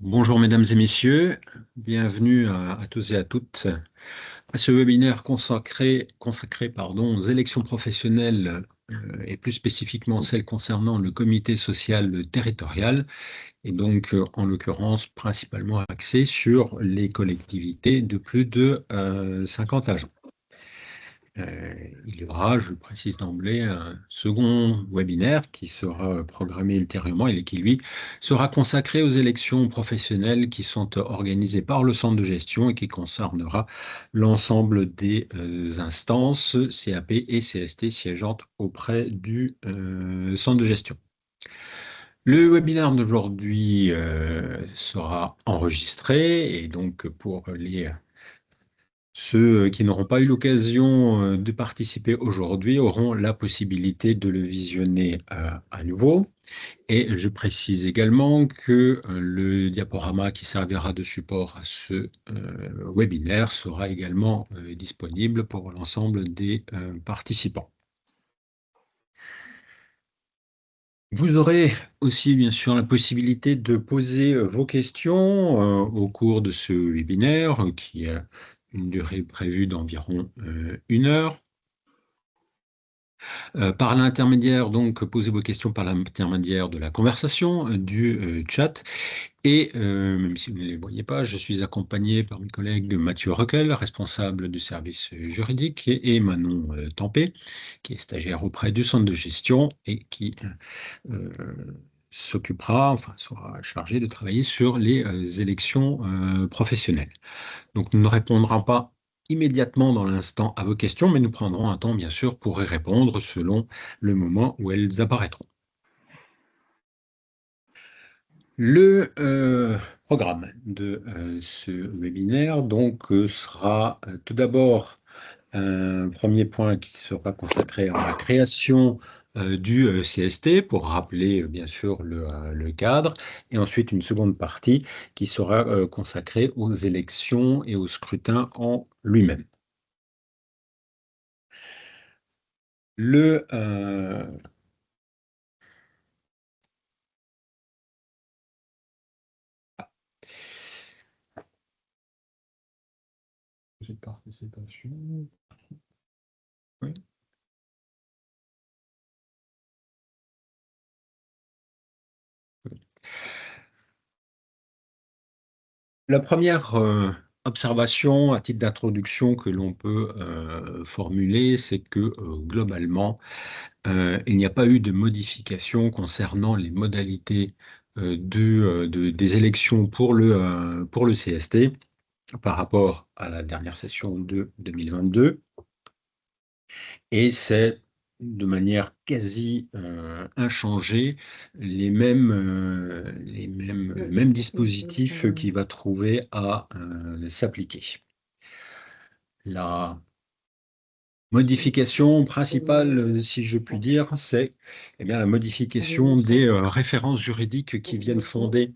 Bonjour mesdames et messieurs, bienvenue à tous et à toutes à ce webinaire consacré aux élections professionnelles et plus spécifiquement celles concernant le comité social territorial et donc en l'occurrence principalement axé sur les collectivités de plus de 50 agents. Il y aura, je le précise d'emblée, un second webinaire qui sera programmé ultérieurement et qui, lui, sera consacré aux élections professionnelles qui sont organisées par le centre de gestion et qui concernera l'ensemble des instances CAP et CST siégeantes auprès du centre de gestion. Le webinaire d'aujourd'hui sera enregistré et donc pour ceux qui n'auront pas eu l'occasion de participer aujourd'hui auront la possibilité de le visionner à nouveau. Et je précise également que le diaporama qui servira de support à ce webinaire sera également disponible pour l'ensemble des participants. Vous aurez aussi, bien sûr, la possibilité de poser vos questions au cours de ce webinaire qui a une durée prévue d'environ 1 heure. Par l'intermédiaire, donc, posez vos questions par l'intermédiaire de la conversation, du chat. Et même si vous ne les voyez pas, je suis accompagné par mes collègues Mathieu Requel, responsable du service juridique, et Manon Tempé, qui est stagiaire auprès du centre de gestion et qui euh, sera chargé de travailler sur les élections professionnelles. Donc, nous ne répondrons pas immédiatement dans l'instant à vos questions, mais nous prendrons un temps, bien sûr, pour y répondre selon le moment où elles apparaîtront. Le programme de ce webinaire donc, sera tout d'abord un premier point qui sera consacré à la création du CST pour rappeler bien sûr le cadre, et ensuite une seconde partie qui sera consacrée aux élections et au scrutin en lui-même. Le, participation. Oui. La première observation à titre d'introduction que l'on peut formuler, c'est que globalement, il n'y a pas eu de modification concernant les modalités des élections pour le CST par rapport à la dernière session de 2022. Et c'est de manière quasi inchangée les mêmes dispositifs qui va trouver à s'appliquer. La modification principale, si je puis dire, c'est la modification des références juridiques qui viennent fonder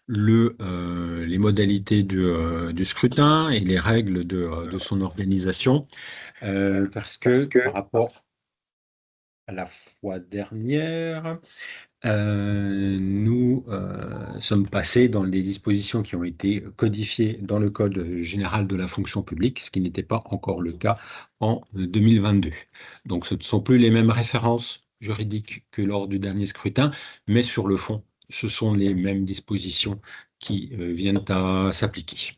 les modalités du scrutin et les règles de son organisation, parce que par rapport à la fois dernière, nous sommes passés dans les dispositions qui ont été codifiées dans le Code général de la fonction publique, ce qui n'était pas encore le cas en 2022. Donc ce ne sont plus les mêmes références juridiques que lors du dernier scrutin, mais sur le fond, ce sont les mêmes dispositions qui viennent à s'appliquer.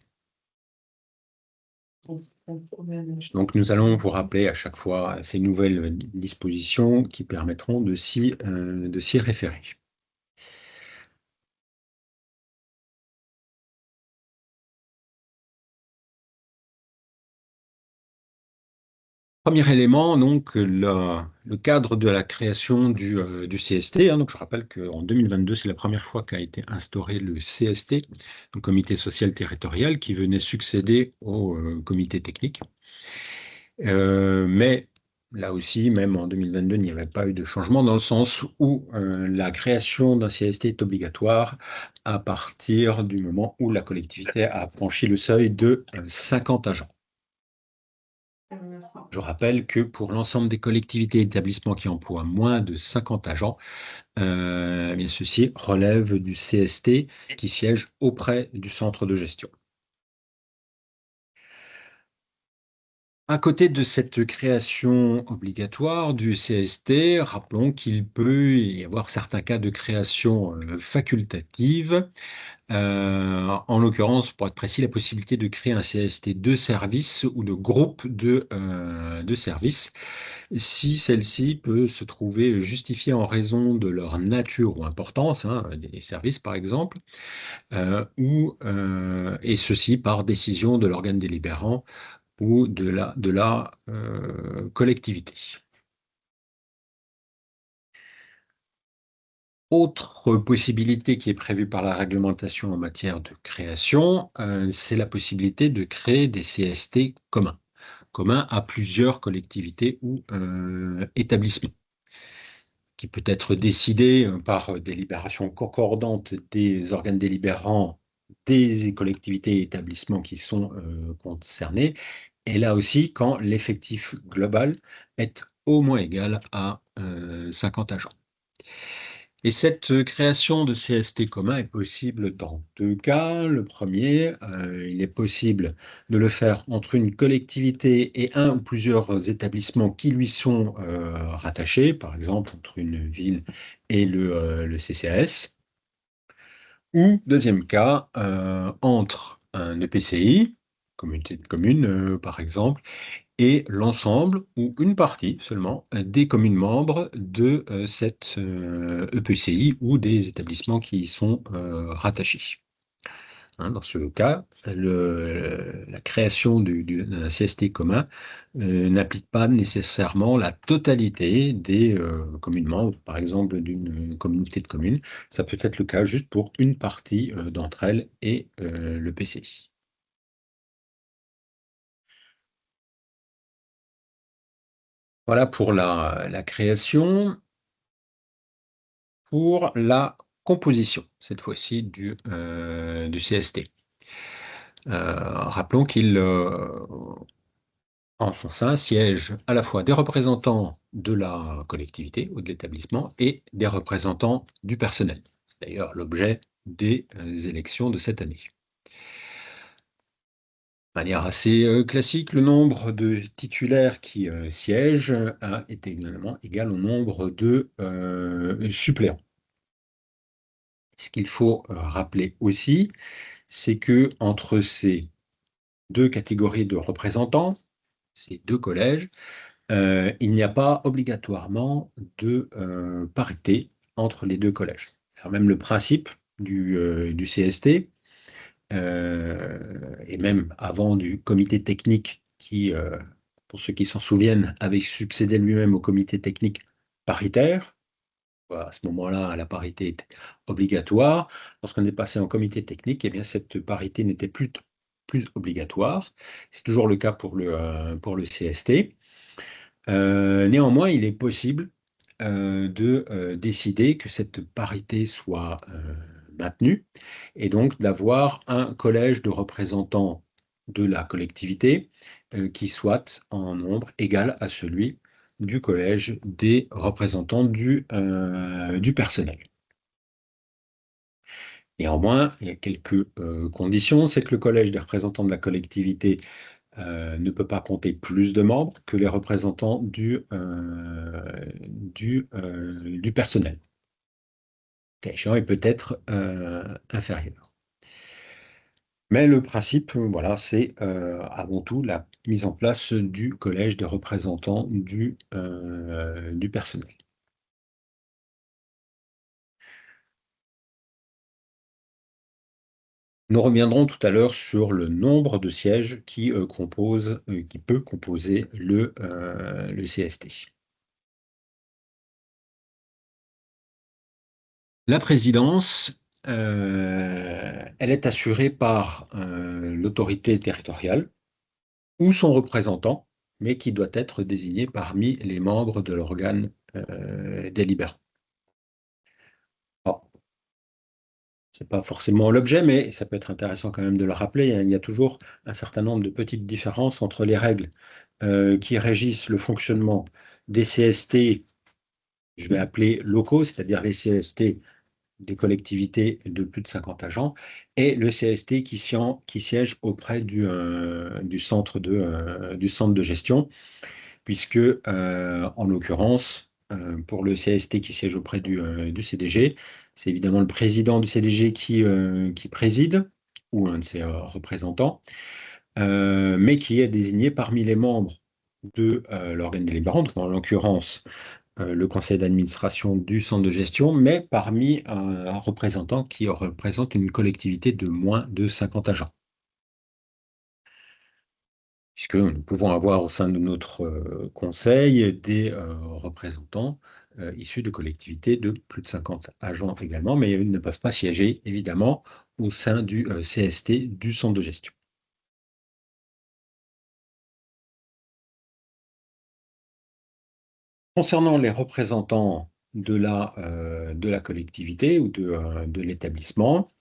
Donc nous allons vous rappeler à chaque fois ces nouvelles dispositions qui permettront de s'y référer. Premier élément, donc le cadre de la création du CST. Donc je rappelle qu'en 2022, c'est la première fois qu'a été instauré le CST, le comité social territorial, qui venait succéder au comité technique. Mais là aussi, même en 2022, il n'y avait pas eu de changement dans le sens où la création d'un CST est obligatoire à partir du moment où la collectivité a franchi le seuil de 50 agents. Je rappelle que pour l'ensemble des collectivités et établissements qui emploient moins de 50 agents, eh bien, ceux-ci relèvent du CST qui siège auprès du centre de gestion. À côté de cette création obligatoire du CST, rappelons qu'il peut y avoir certains cas de création facultative. En l'occurrence, pour être précis, la possibilité de créer un CST de service ou de groupe de services, si celle-ci peut se trouver justifiée en raison de leur nature ou importance, hein, des services par exemple, et ceci par décision de l'organe délibérant ou de la collectivité. Autre possibilité qui est prévue par la réglementation en matière de création, c'est la possibilité de créer des CST communs à plusieurs collectivités ou établissements, qui peut être décidé par délibération concordante des organes délibérants des collectivités et établissements qui sont concernés, et là aussi quand l'effectif global est au moins égal à 50 agents. Et cette création de CST commun est possible dans deux cas. Le premier, il est possible de le faire entre une collectivité et un ou plusieurs établissements qui lui sont rattachés, par exemple entre une ville et le CCAS. Ou, deuxième cas, entre un EPCI, communauté de communes par exemple, et l'ensemble ou une partie seulement des communes membres de cette EPCI ou des établissements qui y sont rattachés. Hein, dans ce cas, la création d'un CST commun n'applique pas nécessairement la totalité des communes membres, par exemple d'une communauté de communes. Ça peut être le cas juste pour une partie d'entre elles et l'EPCI. Voilà pour la création. Pour la composition, cette fois-ci du CST. Rappelons qu'il, en son sein, siègent à la fois des représentants de la collectivité ou de l'établissement et des représentants du personnel. C'est d'ailleurs l'objet des élections de cette année. De manière assez classique, le nombre de titulaires qui siègent est également égal au nombre de suppléants. Ce qu'il faut rappeler aussi, c'est que entre ces deux catégories de représentants, ces deux collèges, il n'y a pas obligatoirement de parité entre les deux collèges. Alors même le principe du CST, et même avant du comité technique qui, pour ceux qui s'en souviennent, avait succédé lui-même au comité technique paritaire. À ce moment-là, la parité était obligatoire. Lorsqu'on est passé en comité technique, eh bien, cette parité n'était plus obligatoire. C'est toujours le cas pour le CST. Néanmoins, il est possible de décider que cette parité soit maintenue et donc d'avoir un collège de représentants de la collectivité qui soit en nombre égal à celui du collège des représentants du personnel. Néanmoins, il y a quelques conditions. C'est que le collège des représentants de la collectivité ne peut pas compter plus de membres que les représentants du personnel. Le cas échéant, il peut être inférieur. Mais le principe, voilà, c'est avant tout la mise en place du collège des représentants du personnel. Nous reviendrons tout à l'heure sur le nombre de sièges qui peut composer le CST. La présidence, elle est assurée par l'autorité territoriale ou son représentant, mais qui doit être désigné parmi les membres de l'organe délibérant. Bon, c'est pas forcément l'objet, mais ça peut être intéressant quand même de le rappeler, hein. Il y a toujours un certain nombre de petites différences entre les règles qui régissent le fonctionnement des CST, je vais appeler locaux, c'est-à-dire les CST des collectivités de plus de 50 agents, et le CST qui siège auprès du centre de gestion, puisque, en l'occurrence, pour le CST qui siège auprès du CDG, c'est évidemment le président du CDG qui préside, ou un de ses représentants, mais qui est désigné parmi les membres de l'organe délibérant, donc en l'occurrence le conseil d'administration du centre de gestion, mais parmi un représentant qui représente une collectivité de moins de 50 agents. Puisque nous pouvons avoir au sein de notre conseil des représentants issus de collectivités de plus de 50 agents également, mais ils ne peuvent pas siéger évidemment au sein du CST du centre de gestion. Concernant les représentants de la collectivité ou de l'établissement,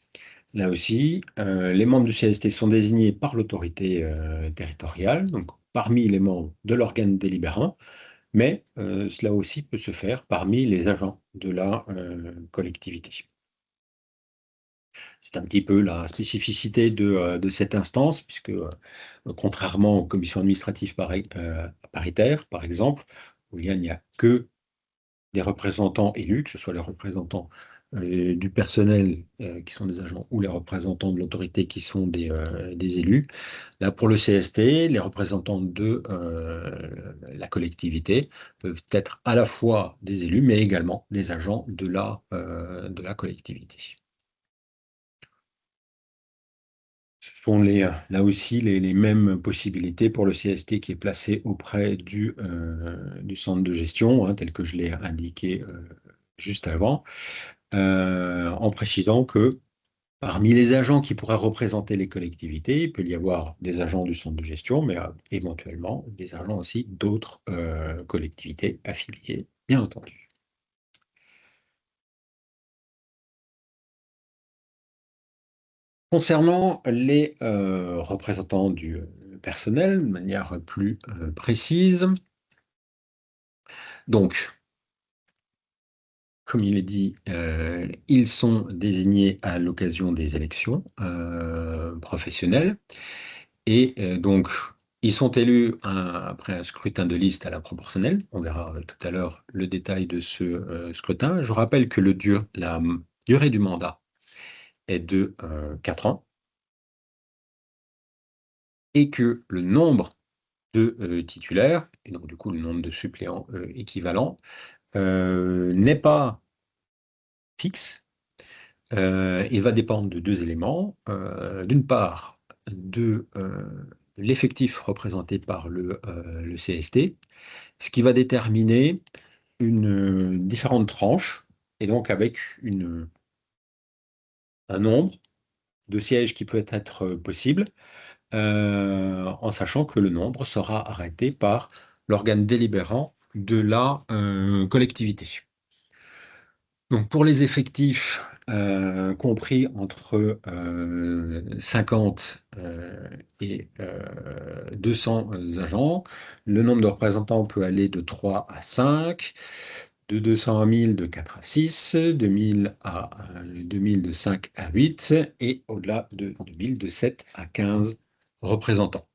là aussi, les membres du CST sont désignés par l'autorité territoriale, donc parmi les membres de l'organe délibérant, mais cela aussi peut se faire parmi les agents de la collectivité. C'est un petit peu la spécificité de cette instance, puisque contrairement aux commissions administratives paritaires, par exemple, où il n'y a que des représentants élus, que ce soit les représentants du personnel qui sont des agents ou les représentants de l'autorité qui sont des élus. Là, pour le CST, les représentants de la collectivité peuvent être à la fois des élus, mais également des agents de la collectivité. Ce sont là aussi les mêmes possibilités pour le CST qui est placé auprès du centre de gestion, hein, tel que je l'ai indiqué juste avant, en précisant que parmi les agents qui pourraient représenter les collectivités, il peut y avoir des agents du centre de gestion, mais éventuellement des agents aussi d'autres collectivités affiliées, bien entendu. Concernant les représentants du personnel, de manière plus précise, donc, comme il est dit, ils sont désignés à l'occasion des élections professionnelles. Et donc, ils sont élus après un scrutin de liste à la proportionnelle. On verra tout à l'heure le détail de ce scrutin. Je rappelle que la durée du mandat est de 4 ans et que le nombre de titulaires, et donc du coup le nombre de suppléants équivalents, n'est pas fixe et va dépendre de deux éléments. D'une part, de l'effectif représenté par le CST, ce qui va déterminer différentes tranches, et donc avec un nombre de sièges qui peut être possible, en sachant que le nombre sera arrêté par l'organe délibérant de la collectivité. Donc pour les effectifs compris entre 50 et 200 agents, le nombre de représentants peut aller de 3 à 5, de 200 à 1000 de 4 à 6, de 1000 à 2000 de 5 à 8 et au-delà de 2000 de 7 à 15 représentants.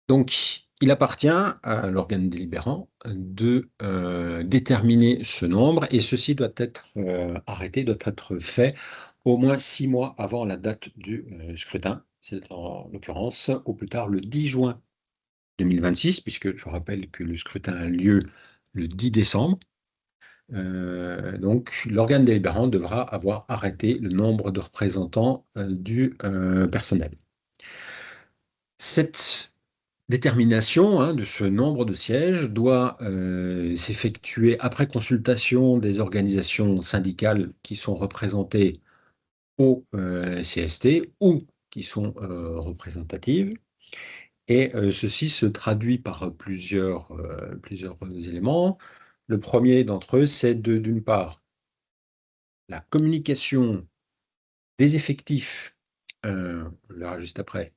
Donc, il appartient à l'organe délibérant de déterminer ce nombre et ceci doit être arrêté, doit être fait au moins 6 mois avant la date du scrutin. C'est en l'occurrence au plus tard le 10 juin 2026, puisque je rappelle que le scrutin a lieu le 10 décembre. Donc, l'organe délibérant devra avoir arrêté le nombre de représentants du personnel. Cette détermination de ce nombre de sièges doit s'effectuer après consultation des organisations syndicales qui sont représentées au CST ou qui sont représentatives Et ceci se traduit par plusieurs éléments. Le premier d'entre eux, c'est d'une part, la communication des effectifs, on le verra juste après,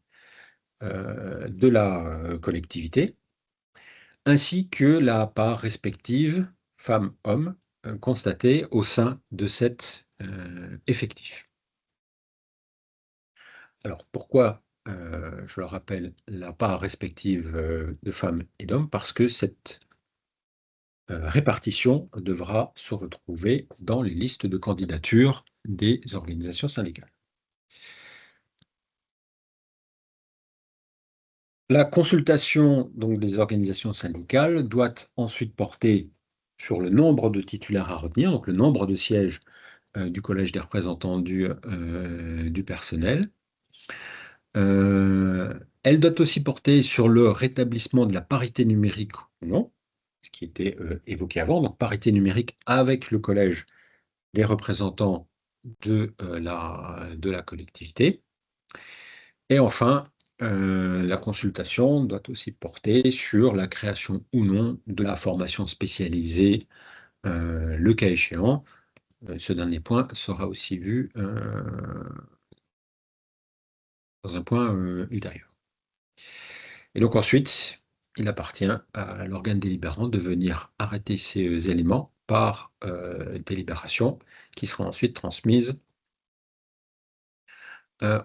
de la collectivité, ainsi que la part respective femmes-hommes constatée au sein de cet effectif. Alors pourquoi, je le rappelle, la part respective de femmes et d'hommes? Parce que cette répartition devra se retrouver dans les listes de candidature des organisations syndicales. La consultation donc des organisations syndicales doit ensuite porter sur le nombre de titulaires à retenir, donc le nombre de sièges du collège des représentants du personnel. Elle doit aussi porter sur le rétablissement de la parité numérique ou non, ce qui était évoqué avant, donc parité numérique avec le collège des représentants de la collectivité. Et enfin, la consultation doit aussi porter sur la création ou non de la formation spécialisée, le cas échéant. Ce dernier point sera aussi vu dans un point ultérieur. Et donc ensuite, il appartient à l'organe délibérant de venir arrêter ces éléments par délibération qui sera ensuite transmise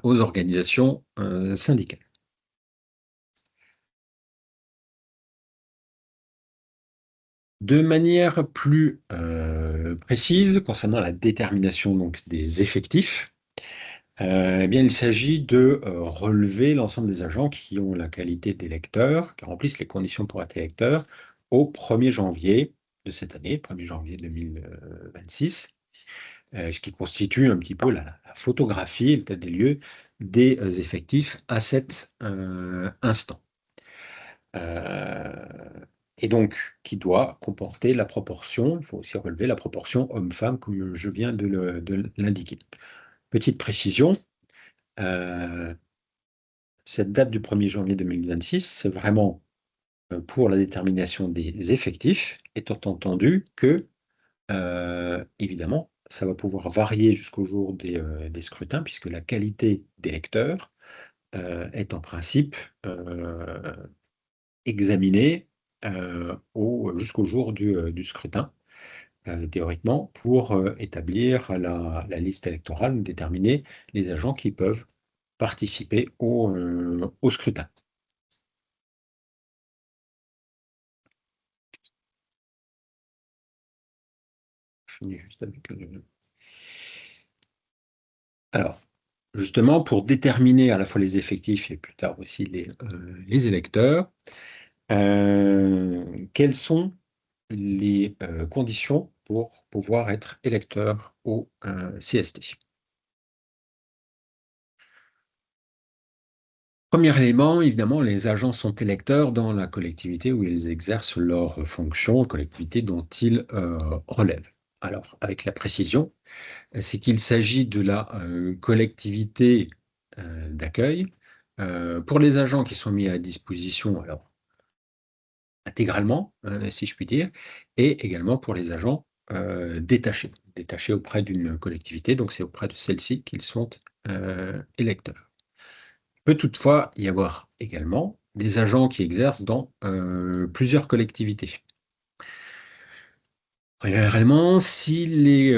aux organisations syndicales. De manière plus précise, concernant la détermination donc, des effectifs, eh bien, il s'agit de relever l'ensemble des agents qui ont la qualité d'électeurs, qui remplissent les conditions pour être électeurs, au 1er janvier de cette année, 1er janvier 2026, ce qui constitue un petit peu la photographie, l'état des lieux des effectifs à cet instant. Et donc, qui doit comporter la proportion, il faut aussi relever la proportion homme-femme, comme je viens de l'indiquer. Petite précision, cette date du 1er janvier 2026, c'est vraiment pour la détermination des effectifs, étant entendu que, évidemment, ça va pouvoir varier jusqu'au jour des scrutins, puisque la qualité des lecteurs est en principe examinée jusqu'au jour du scrutin, théoriquement, pour établir la liste électorale, déterminer les agents qui peuvent participer au scrutin. Je finis juste avec Alors, justement, pour déterminer à la fois les effectifs et plus tard aussi les électeurs, quelles sont les conditions pour pouvoir être électeur au CST? Premier élément, évidemment, les agents sont électeurs dans la collectivité où ils exercent leurs fonctions, collectivité dont ils relèvent. Alors, avec la précision, c'est qu'il s'agit de la collectivité d'accueil pour les agents qui sont mis à disposition, alors intégralement, si je puis dire, et également pour les agents détachés auprès d'une collectivité, donc c'est auprès de celle-ci qu'ils sont électeurs. Il peut toutefois y avoir également des agents qui exercent dans plusieurs collectivités. Réellement, si les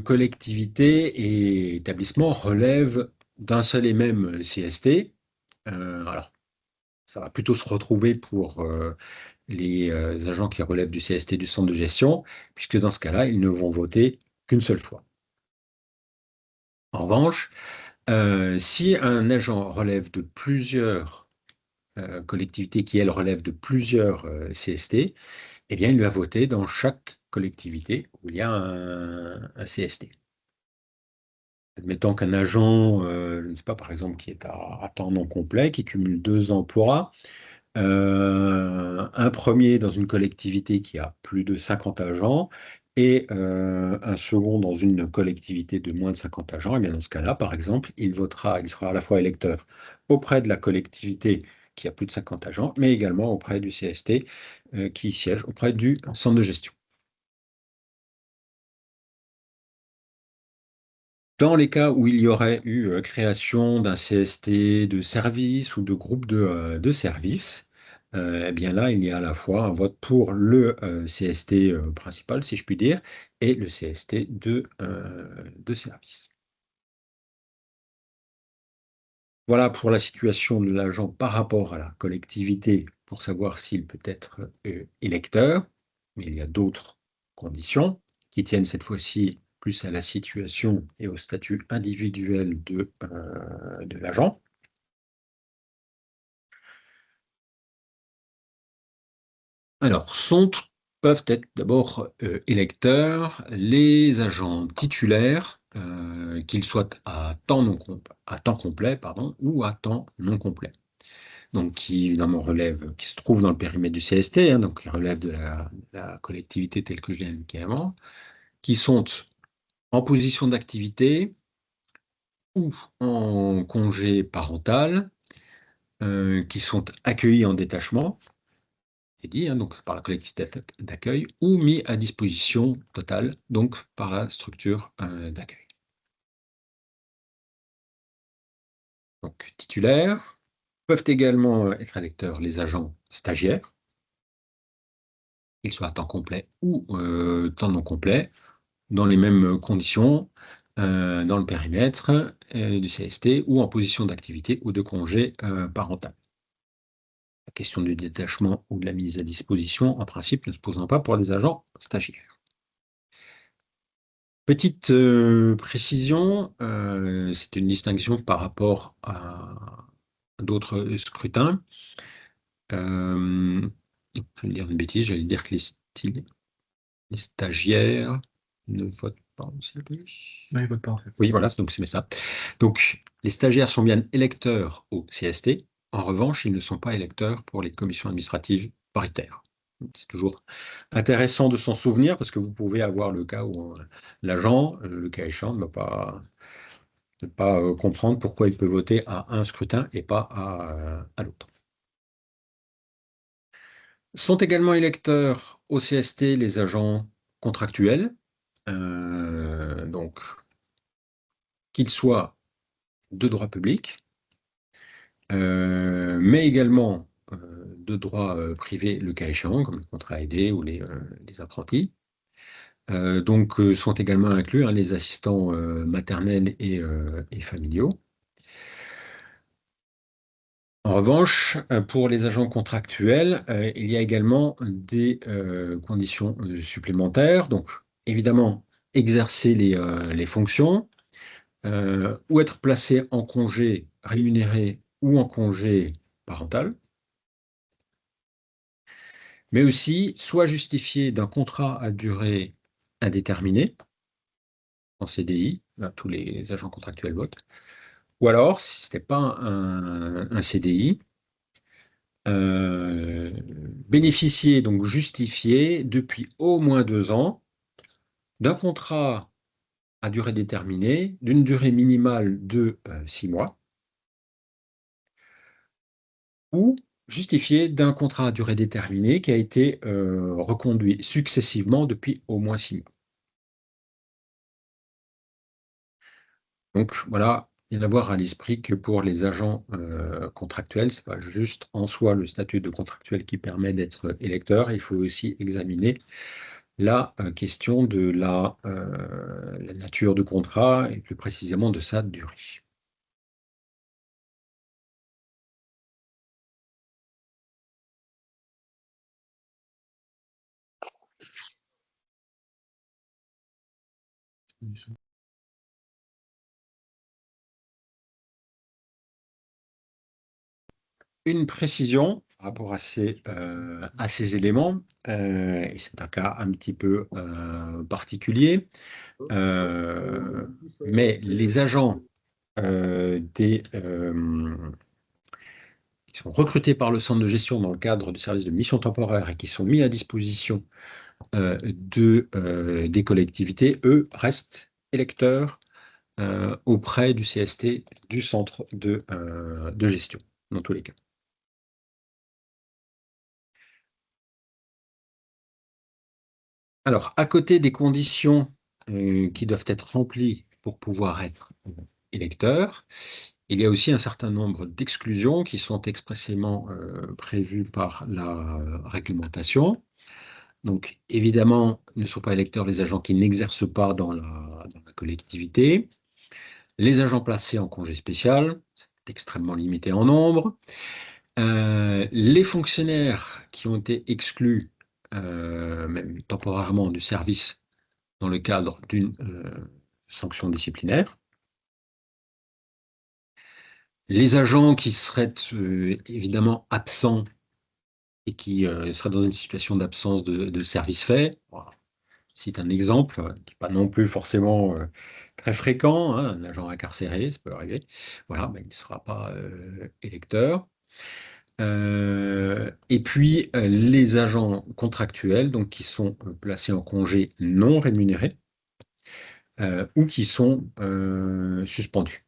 collectivités et établissements relèvent d'un seul et même CST, alors ça va plutôt se retrouver pour les agents qui relèvent du CST du centre de gestion, puisque dans ce cas-là, ils ne vont voter qu'une seule fois. En revanche, si un agent relève de plusieurs collectivités qui, elles, relèvent de plusieurs CST, eh bien, il va voter dans chaque collectivité où il y a un CST. Admettons qu'un agent, je ne sais pas, par exemple, qui est à temps non complet, qui cumule 2 emplois, un premier dans une collectivité qui a plus de 50 agents et un second dans une collectivité de moins de 50 agents, et bien dans ce cas-là, par exemple, il sera à la fois électeur auprès de la collectivité qui a plus de 50 agents, mais également auprès du CST qui siège auprès du centre de gestion. Dans les cas où il y aurait eu création d'un CST de service ou de groupe de services, eh bien là, il y a à la fois un vote pour le CST principal, si je puis dire, et le CST de service. Voilà pour la situation de l'agent par rapport à la collectivité, pour savoir s'il peut être électeur, mais il y a d'autres conditions qui tiennent cette fois-ci plus à la situation et au statut individuel de l'agent. Alors, peuvent être d'abord électeurs les agents titulaires, qu'ils soient à temps, à temps complet, pardon, ou à temps non complet. Donc qui évidemment qui se trouve dans le périmètre du CST, hein, donc qui relève de la collectivité telle que je l'ai indiqué avant, qui sont en position d'activité ou en congé parental, qui sont accueillis en détachement, c'est dit, hein, donc par la collectivité d'accueil, ou mis à disposition totale, donc par la structure d'accueil. Donc titulaires, peuvent également être électeurs les agents stagiaires, qu'ils soient à temps complet ou temps non complet, dans les mêmes conditions, dans le périmètre du CST ou en position d'activité ou de congé parental. La question du détachement ou de la mise à disposition, en principe, ne se posera pas pour les agents stagiaires. Petite précision, c'est une distinction par rapport à d'autres scrutins. Je vais dire une bêtise, j'allais dire que les stagiaires ne votent pas. Non, ils votent pas en fait. Oui, voilà, donc c'est ça. Donc, les stagiaires sont bien électeurs au CST. En revanche, ils ne sont pas électeurs pour les commissions administratives paritaires. C'est toujours intéressant de s'en souvenir parce que vous pouvez avoir le cas où l'agent, le cas échéant, ne va pas comprendre pourquoi il peut voter à un scrutin et pas à l'autre. Sont également électeurs au CST les agents contractuels, donc qu'ils soient de droit public, mais également de droit privé, le cas échéant, comme le contrat aidé ou les apprentis. Donc sont également inclus hein, les assistants maternels et familiaux. En revanche, pour les agents contractuels, il y a également des conditions supplémentaires. Donc, évidemment, exercer les fonctions ou être placé en congé rémunéré ou en congé parental, mais aussi soit justifié d'un contrat à durée indéterminée, en CDI, là, tous les agents contractuels votent, ou alors, si ce n'est pas un CDI, bénéficier, donc justifier, depuis au moins 2 ans, d'un contrat à durée déterminée, d'une durée minimale de 6 mois, ou justifié d'un contrat à durée déterminée qui a été reconduit successivement depuis au moins 6 mois. Donc voilà, il y a à voir à l'esprit que pour les agents contractuels, ce n'est pas juste en soi le statut de contractuel qui permet d'être électeur, il faut aussi examiner la question de la nature du contrat et plus précisément de sa durée. Une précision par rapport à ces éléments, et c'est un cas un petit peu particulier, mais les agents qui sont recrutés par le centre de gestion dans le cadre du service de mission temporaire et qui sont mis à disposition des collectivités, eux, restent électeurs auprès du CST du centre de gestion, dans tous les cas. Alors, à côté des conditions qui doivent être remplies pour pouvoir être électeur, il y a aussi un certain nombre d'exclusions qui sont expressément prévues par la réglementation. Donc, évidemment, ne sont pas électeurs les agents qui n'exercent pas dans la collectivité. Les agents placés en congé spécial, c'est extrêmement limité en nombre. Les fonctionnaires qui ont été exclus, même temporairement, du service dans le cadre d'une sanction disciplinaire. Les agents qui seraient évidemment absents et qui seraient dans une situation d'absence de service fait. Voilà. C'est un exemple qui n'est pas non plus forcément très fréquent, hein, un agent incarcéré, ça peut arriver. Voilà, mais il ne sera pas électeur. Et puis les agents contractuels, donc qui sont placés en congé non rémunéré ou qui sont suspendus.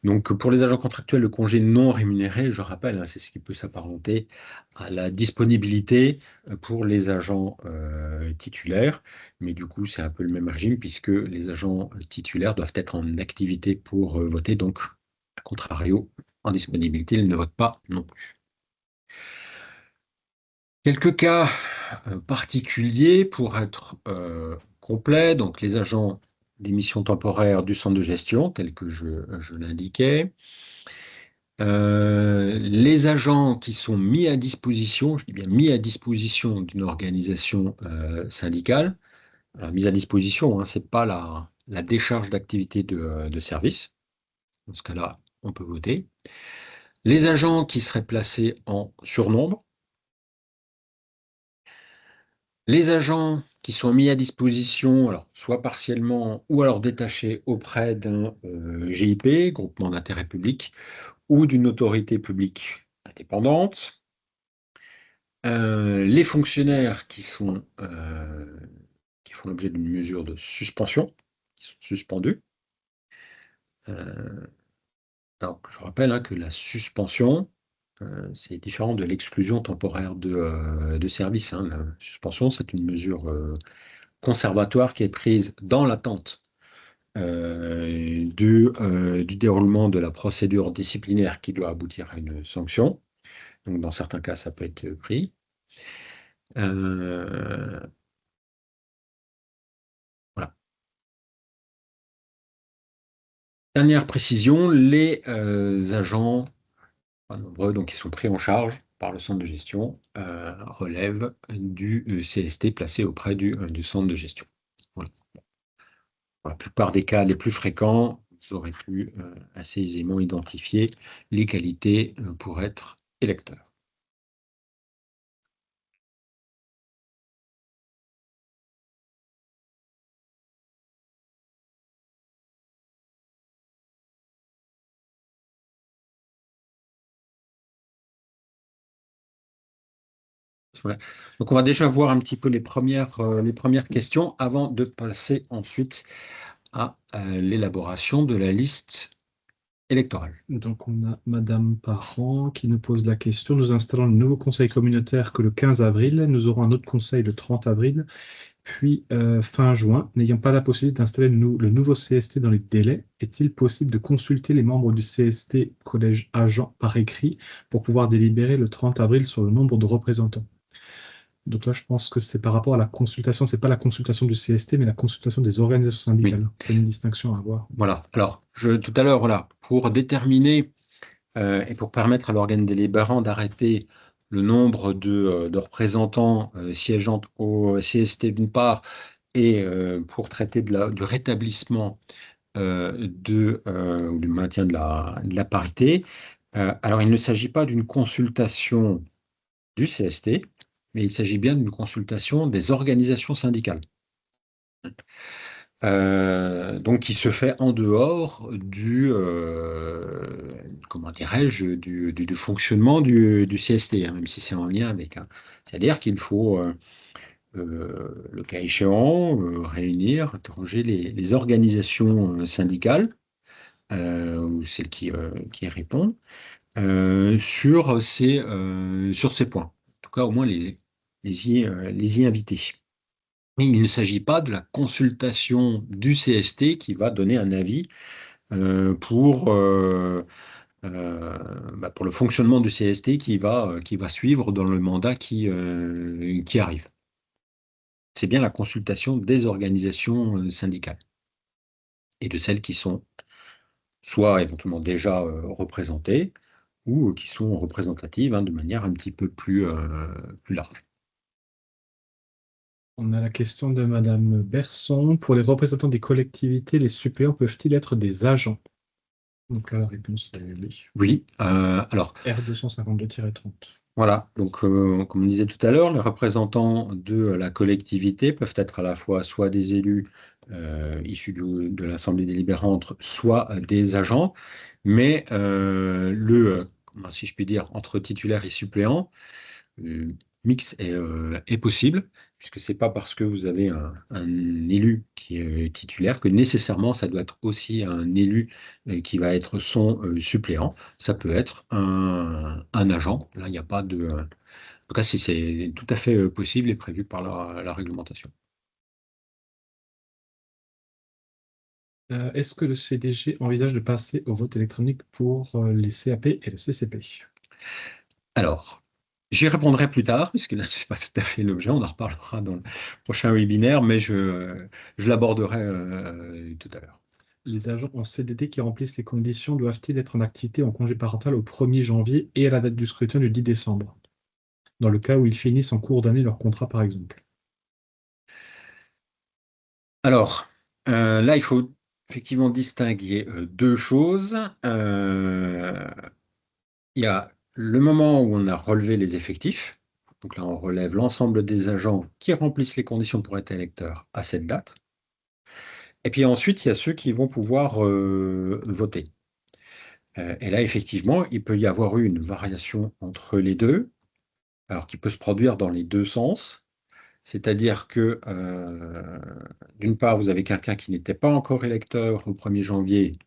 Donc, pour les agents contractuels, le congé non rémunéré, je rappelle, hein, c'est ce qui peut s'apparenter à la disponibilité pour les agents titulaires. Mais du coup, c'est un peu le même régime puisque les agents titulaires doivent être en activité pour voter. Donc, à contrario, en disponibilité, ils ne votent pas non plus. Quelques cas particuliers pour être complet. Donc, les agents des missions temporaires du centre de gestion, tels que je l'indiquais. Les agents qui sont mis à disposition, je dis bien mis à disposition d'une organisation syndicale. Alors, mise à disposition, hein, ce n'est pas la décharge d'activité de service. Dans ce cas-là, on peut voter. Les agents qui seraient placés en surnombre. Les agents qui sont mis à disposition, alors, soit partiellement ou alors détachés auprès d'un GIP, groupement d'intérêt public, ou d'une autorité publique indépendante. Les fonctionnaires qui font l'objet d'une mesure de suspension, qui sont suspendus. Donc, je rappelle, hein, que la suspension, c'est différent de l'exclusion temporaire de service, hein. La suspension, c'est une mesure conservatoire qui est prise dans l'attente du déroulement de la procédure disciplinaire qui doit aboutir à une sanction. Donc, dans certains cas, ça peut être pris. Voilà. Dernière précision, les agents, pas nombreux, donc qui sont pris en charge par le centre de gestion, relèvent du CST placé auprès du centre de gestion. Voilà. Pour la plupart des cas les plus fréquents, vous aurez pu assez aisément identifier les qualités pour être électeur. Ouais. Donc, on va déjà voir un petit peu les premières questions avant de passer ensuite à l'élaboration de la liste électorale. Donc, on a Madame Parent qui nous pose la question. Nous installons le nouveau conseil communautaire que le 15 avril. Nous aurons un autre conseil le 30 avril, puis fin juin. N'ayant pas la possibilité d'installer le nouveau CST dans les délais, est-il possible de consulter les membres du CST collège agent par écrit pour pouvoir délibérer le 30 avril sur le nombre de représentants? Donc là, je pense que c'est par rapport à la consultation. C'est pas la consultation du CST, mais la consultation des organisations syndicales. Oui. C'est une distinction à avoir. Voilà. Alors, tout à l'heure, voilà, pour déterminer et pour permettre à l'organe délibérant d'arrêter le nombre de représentants siégeant au CST d'une part, et pour traiter du rétablissement ou du maintien de la parité. Alors, il ne s'agit pas d'une consultation du CST, mais il s'agit bien d'une consultation des organisations syndicales. Donc, qui se fait en dehors comment dirais-je, du fonctionnement du CST, hein, même si c'est en lien avec. C'est-à-dire qu'il faut, le cas échéant, réunir, interroger les organisations syndicales, ou celles qui y répondent, sur ces points. En tout cas, au moins les y inviter. Mais il ne s'agit pas de la consultation du CST qui va donner un avis pour le fonctionnement du CST qui va suivre dans le mandat qui arrive. C'est bien la consultation des organisations syndicales et de celles qui sont soit éventuellement déjà représentées ou qui sont représentatives de manière un petit peu plus large. On a la question de Madame Berson. Pour les représentants des collectivités, les suppléants peuvent-ils être des agents? Donc la réponse est oui. Oui, alors R252-30. voilà, donc comme on disait tout à l'heure, les représentants de la collectivité peuvent être à la fois soit des élus issus de l'Assemblée délibérante, soit des agents, mais comment si je puis dire, entre titulaires et suppléants, euh, mix est possible, puisque c'est pas parce que vous avez un élu qui est titulaire que nécessairement ça doit être aussi un élu qui va être son suppléant. Ça peut être un agent. Là, il n'y a pas de. En tout cas, si c'est tout à fait possible et prévu par la réglementation. Est-ce que le CDG envisage de passer au vote électronique pour les CAP et le CCP? Alors, j'y répondrai plus tard, puisque là, c'est pas tout à fait l'objet. On en reparlera dans le prochain webinaire, mais je l'aborderai tout à l'heure. Les agents en CDD qui remplissent les conditions doivent-ils être en activité en congé parental au 1er janvier et à la date du scrutin du 10 décembre, dans le cas où ils finissent en cours d'année leur contrat par exemple? Alors, là, il faut effectivement distinguer deux choses. Il y a le moment où on a relevé les effectifs. Donc là, on relève l'ensemble des agents qui remplissent les conditions pour être électeurs à cette date. Et puis ensuite, il y a ceux qui vont pouvoir voter. Et là, effectivement, il peut y avoir eu une variation entre les deux, alors qui peut se produire dans les deux sens. C'est-à-dire que, d'une part, vous avez quelqu'un qui n'était pas encore électeur au 1er janvier,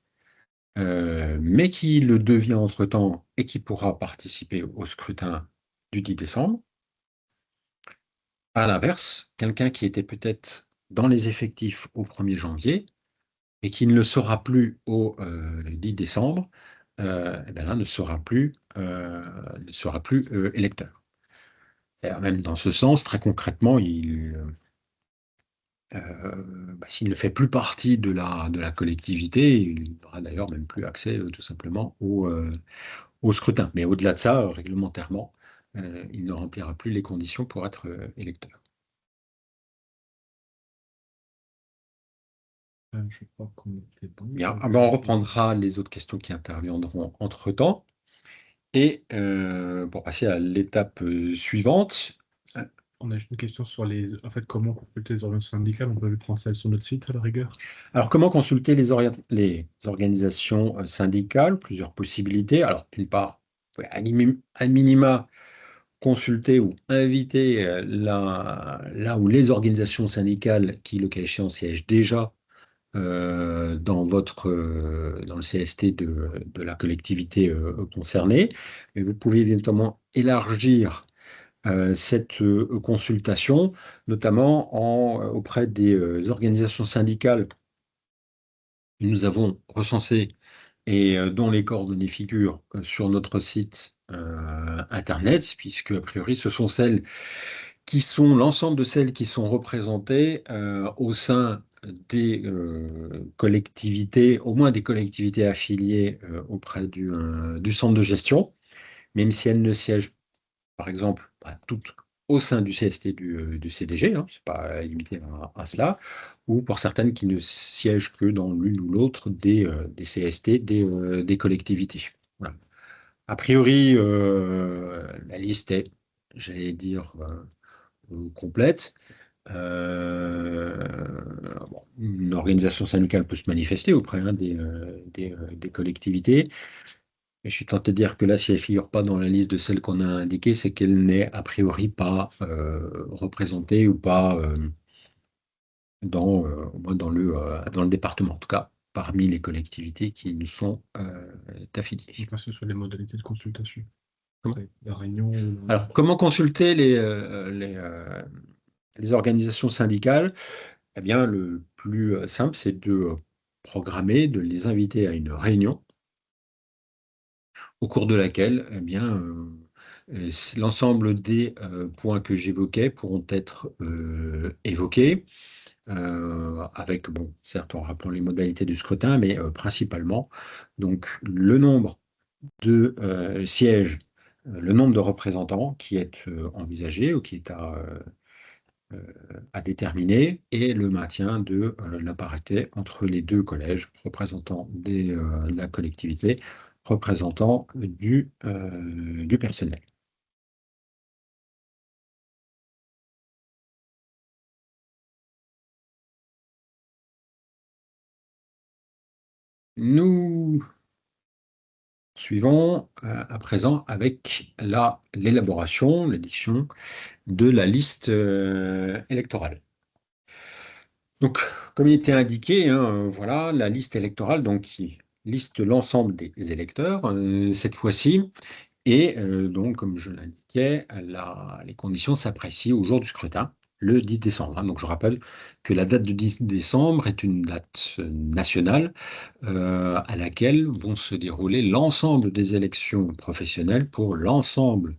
mais qui le devient entre-temps et qui pourra participer au scrutin du 10 décembre. À l'inverse, quelqu'un qui était peut-être dans les effectifs au 1er janvier et qui ne le sera plus au 10 décembre, eh bien là, ne sera plus électeur. Et même dans ce sens, très concrètement, s'il ne fait plus partie de la collectivité, il n'aura d'ailleurs même plus accès tout simplement au scrutin. Mais au-delà de ça, réglementairement, il ne remplira plus les conditions pour être électeur. Je crois qu'on était bon. Bien, on reprendra les autres questions qui interviendront entre-temps. Et pour passer à l'étape suivante. On a juste une question sur en fait, comment consulter les organisations syndicales. On peut prendre celle sur notre site à la rigueur. Alors, comment consulter les organisations syndicales? Plusieurs possibilités. Alors, d'une part, vous pouvez à minima consulter ou inviter là où les organisations syndicales qui, le cas échéant, siègent déjà dans le CST de la collectivité concernée. Mais vous pouvez éventuellement élargir cette consultation, notamment auprès des organisations syndicales que nous avons recensées et dont les coordonnées figurent sur notre site Internet, puisque a priori ce sont l'ensemble de celles qui sont représentées au sein des collectivités, au moins des collectivités affiliées auprès du centre de gestion, même si elles ne siègent par exemple, pas toutes au sein du CST du CDG, ce n'est pas limité à cela, ou pour certaines qui ne siègent que dans l'une ou l'autre des CST des collectivités. Voilà. A priori, la liste est, j'allais dire, complète. Une organisation syndicale peut se manifester auprès des collectivités. Et je suis tenté de dire que là, si elle ne figure pas dans la liste de celles qu'on a indiquées, c'est qu'elle n'est a priori pas représentée ou pas au moins dans le département, en tout cas parmi les collectivités qui nous sont affiliées. On passe sur les modalités de consultation. Comment La réunion. Alors, comment consulter Les organisations syndicales, eh bien, le plus simple, c'est de programmer, de les inviter à une réunion au cours de laquelle, eh bien, l'ensemble des points que j'évoquais pourront être évoqués, avec, bon, certes, en rappelant les modalités du scrutin, mais principalement, donc, le nombre de sièges, le nombre de représentants qui est envisagé ou qui est à déterminer, et le maintien de la parité entre les deux collèges, représentants de la collectivité, représentants du personnel. Nous suivons à présent avec l'élaboration, l'édition de la liste électorale. Donc, comme il était indiqué, hein, voilà, la liste électorale donc, qui liste l'ensemble des électeurs, cette fois-ci, et donc, comme je l'indiquais, les conditions s'apprécient au jour du scrutin, le 10 décembre. Hein. Donc, je rappelle que la date du 10 décembre est une date nationale à laquelle vont se dérouler l'ensemble des élections professionnelles pour l'ensemble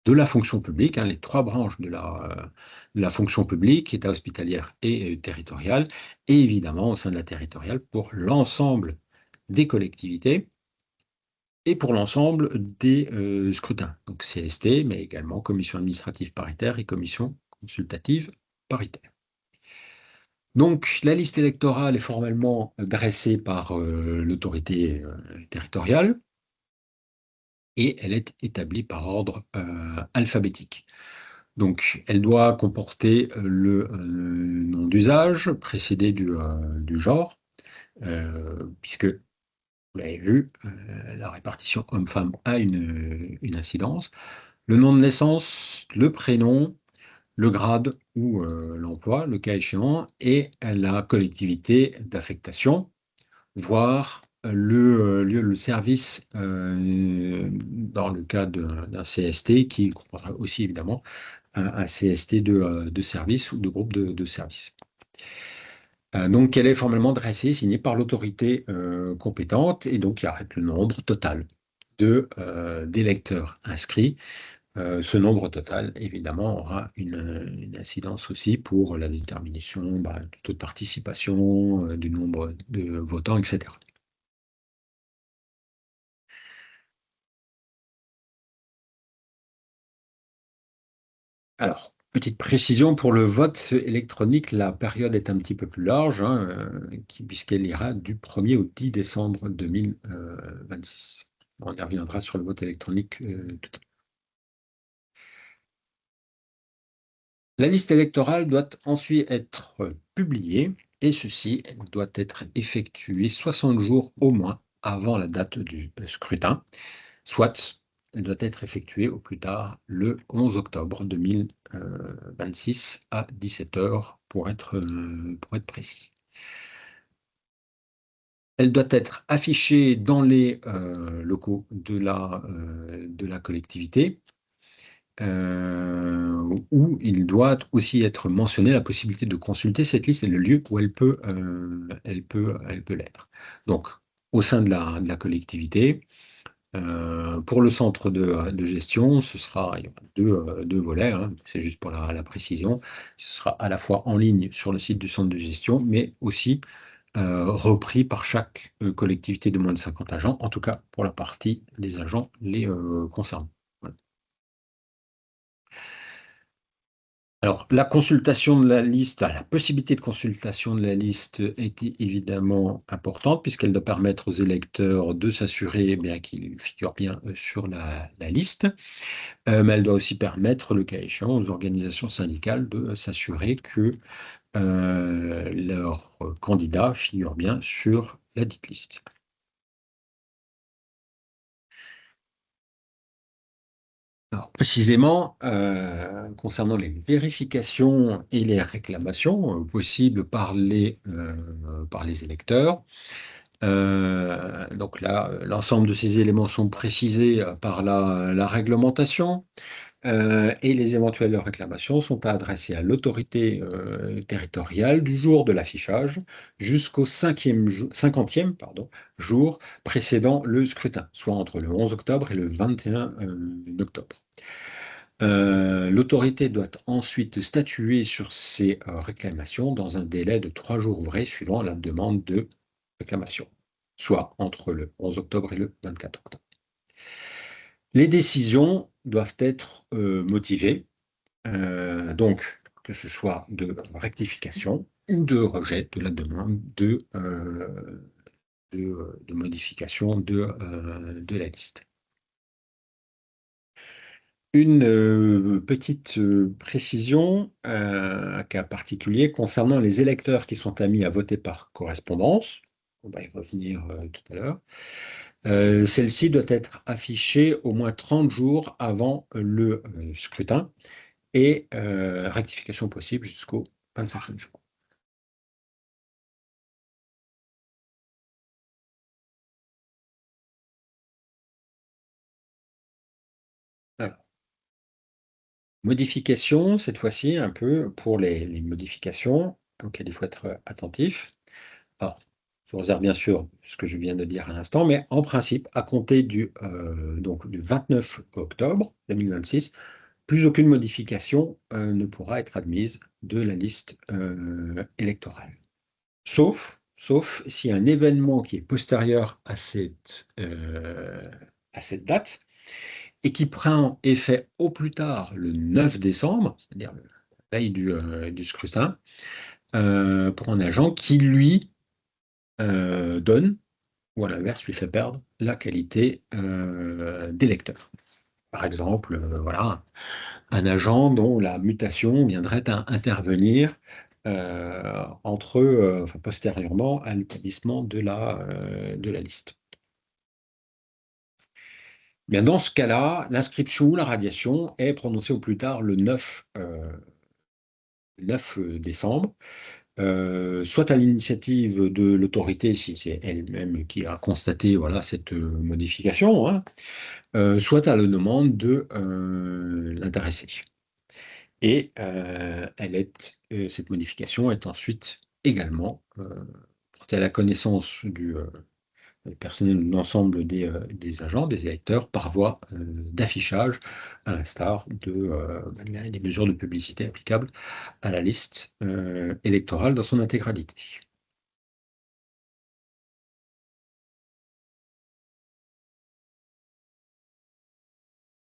de la fonction publique, hein, les trois branches de la fonction publique, État hospitalière et territoriale, et évidemment au sein de la territoriale pour l'ensemble des collectivités et pour l'ensemble des scrutins, donc CST, mais également commission administrative paritaire et commission consultative paritaire. Donc la liste électorale est formellement dressée par l'autorité territoriale et elle est établie par ordre alphabétique. Donc, elle doit comporter le nom d'usage précédé du genre, puisque, vous l'avez vu, la répartition homme-femme a une incidence. Le nom de naissance, le prénom, le grade ou l'emploi, le cas échéant, et la collectivité d'affectation, voire le service dans le cas d'un CST qui comprendra aussi évidemment un CST de service ou de groupe de service. Donc, elle est formellement dressée, signée par l'autorité compétente et donc qui arrête le nombre total d'électeurs inscrits. Ce nombre total, évidemment, aura une incidence aussi pour la détermination du taux de participation, du nombre de votants, etc. Alors, petite précision pour le vote électronique, la période est un petit peu plus large, hein, puisqu'elle ira du 1er au 10 décembre 2026. On y reviendra sur le vote électronique tout à l'heure. La liste électorale doit ensuite être publiée, et ceci doit être effectué 60 jours au moins avant la date du scrutin, soit elle doit être effectuée au plus tard le 11 octobre 2026 à 17 heures pour être précis. Elle doit être affichée dans les locaux de la collectivité, où il doit aussi être mentionné la possibilité de consulter cette liste et le lieu où elle peut l'être. Donc, au sein de la collectivité, pour le centre de gestion, il y aura deux volets, hein, c'est juste pour la précision. Ce sera à la fois en ligne sur le site du centre de gestion, mais aussi repris par chaque collectivité de moins de 50 agents, en tout cas pour la partie des agents les concernant. Voilà. Alors, la consultation de la liste, la possibilité de consultation de la liste est évidemment importante puisqu'elle doit permettre aux électeurs de s'assurer qu'ils figurent bien sur la liste, mais elle doit aussi permettre, le cas échéant, aux organisations syndicales de s'assurer que leur candidat figure bien sur la dite liste. Alors, précisément, concernant les vérifications et les réclamations possibles par les électeurs, donc là, l'ensemble de ces éléments sont précisés par la réglementation. et les éventuelles réclamations sont à adresser à l'autorité territoriale du jour de l'affichage jusqu'au 50e jour précédant le scrutin, soit entre le 11 octobre et le 21 octobre. L'autorité doit ensuite statuer sur ces réclamations dans un délai de 3 jours ouvrés suivant la demande de réclamation, soit entre le 11 octobre et le 24 octobre. Les décisions doivent être motivées, donc que ce soit de rectification ou de rejet de la demande de modification de la liste. Une petite précision, un cas particulier concernant les électeurs qui sont admis à voter par correspondance. On va y revenir tout à l'heure. Celle-ci doit être affichée au moins 30 jours avant le scrutin et rectification possible jusqu'au 25e jour. Alors, modification, cette fois-ci, un peu pour les modifications auxquelles il faut être attentif. Alors, sous réserve bien sûr ce que je viens de dire à l'instant, mais en principe, à compter du 29 octobre 2026, plus aucune modification ne pourra être admise de la liste électorale. Sauf si un événement qui est postérieur à cette date et qui prend effet au plus tard le 9 décembre, c'est-à-dire la veille du scrutin, pour un agent qui, lui, donne, ou à l'inverse, lui fait perdre la qualité d'électeur. Par exemple, voilà, un agent dont la mutation viendrait à intervenir postérieurement à l'établissement de la liste. Bien, dans ce cas-là, l'inscription ou la radiation est prononcée au plus tard le 9 décembre, soit à l'initiative de l'autorité, si c'est elle-même qui a constaté voilà, cette modification, hein, soit à la demande de l'intéressé. Et cette modification est ensuite également portée à la connaissance du personnel de l'ensemble des agents, des électeurs, par voie d'affichage, à l'instar des mesures de publicité applicables à la liste électorale dans son intégralité.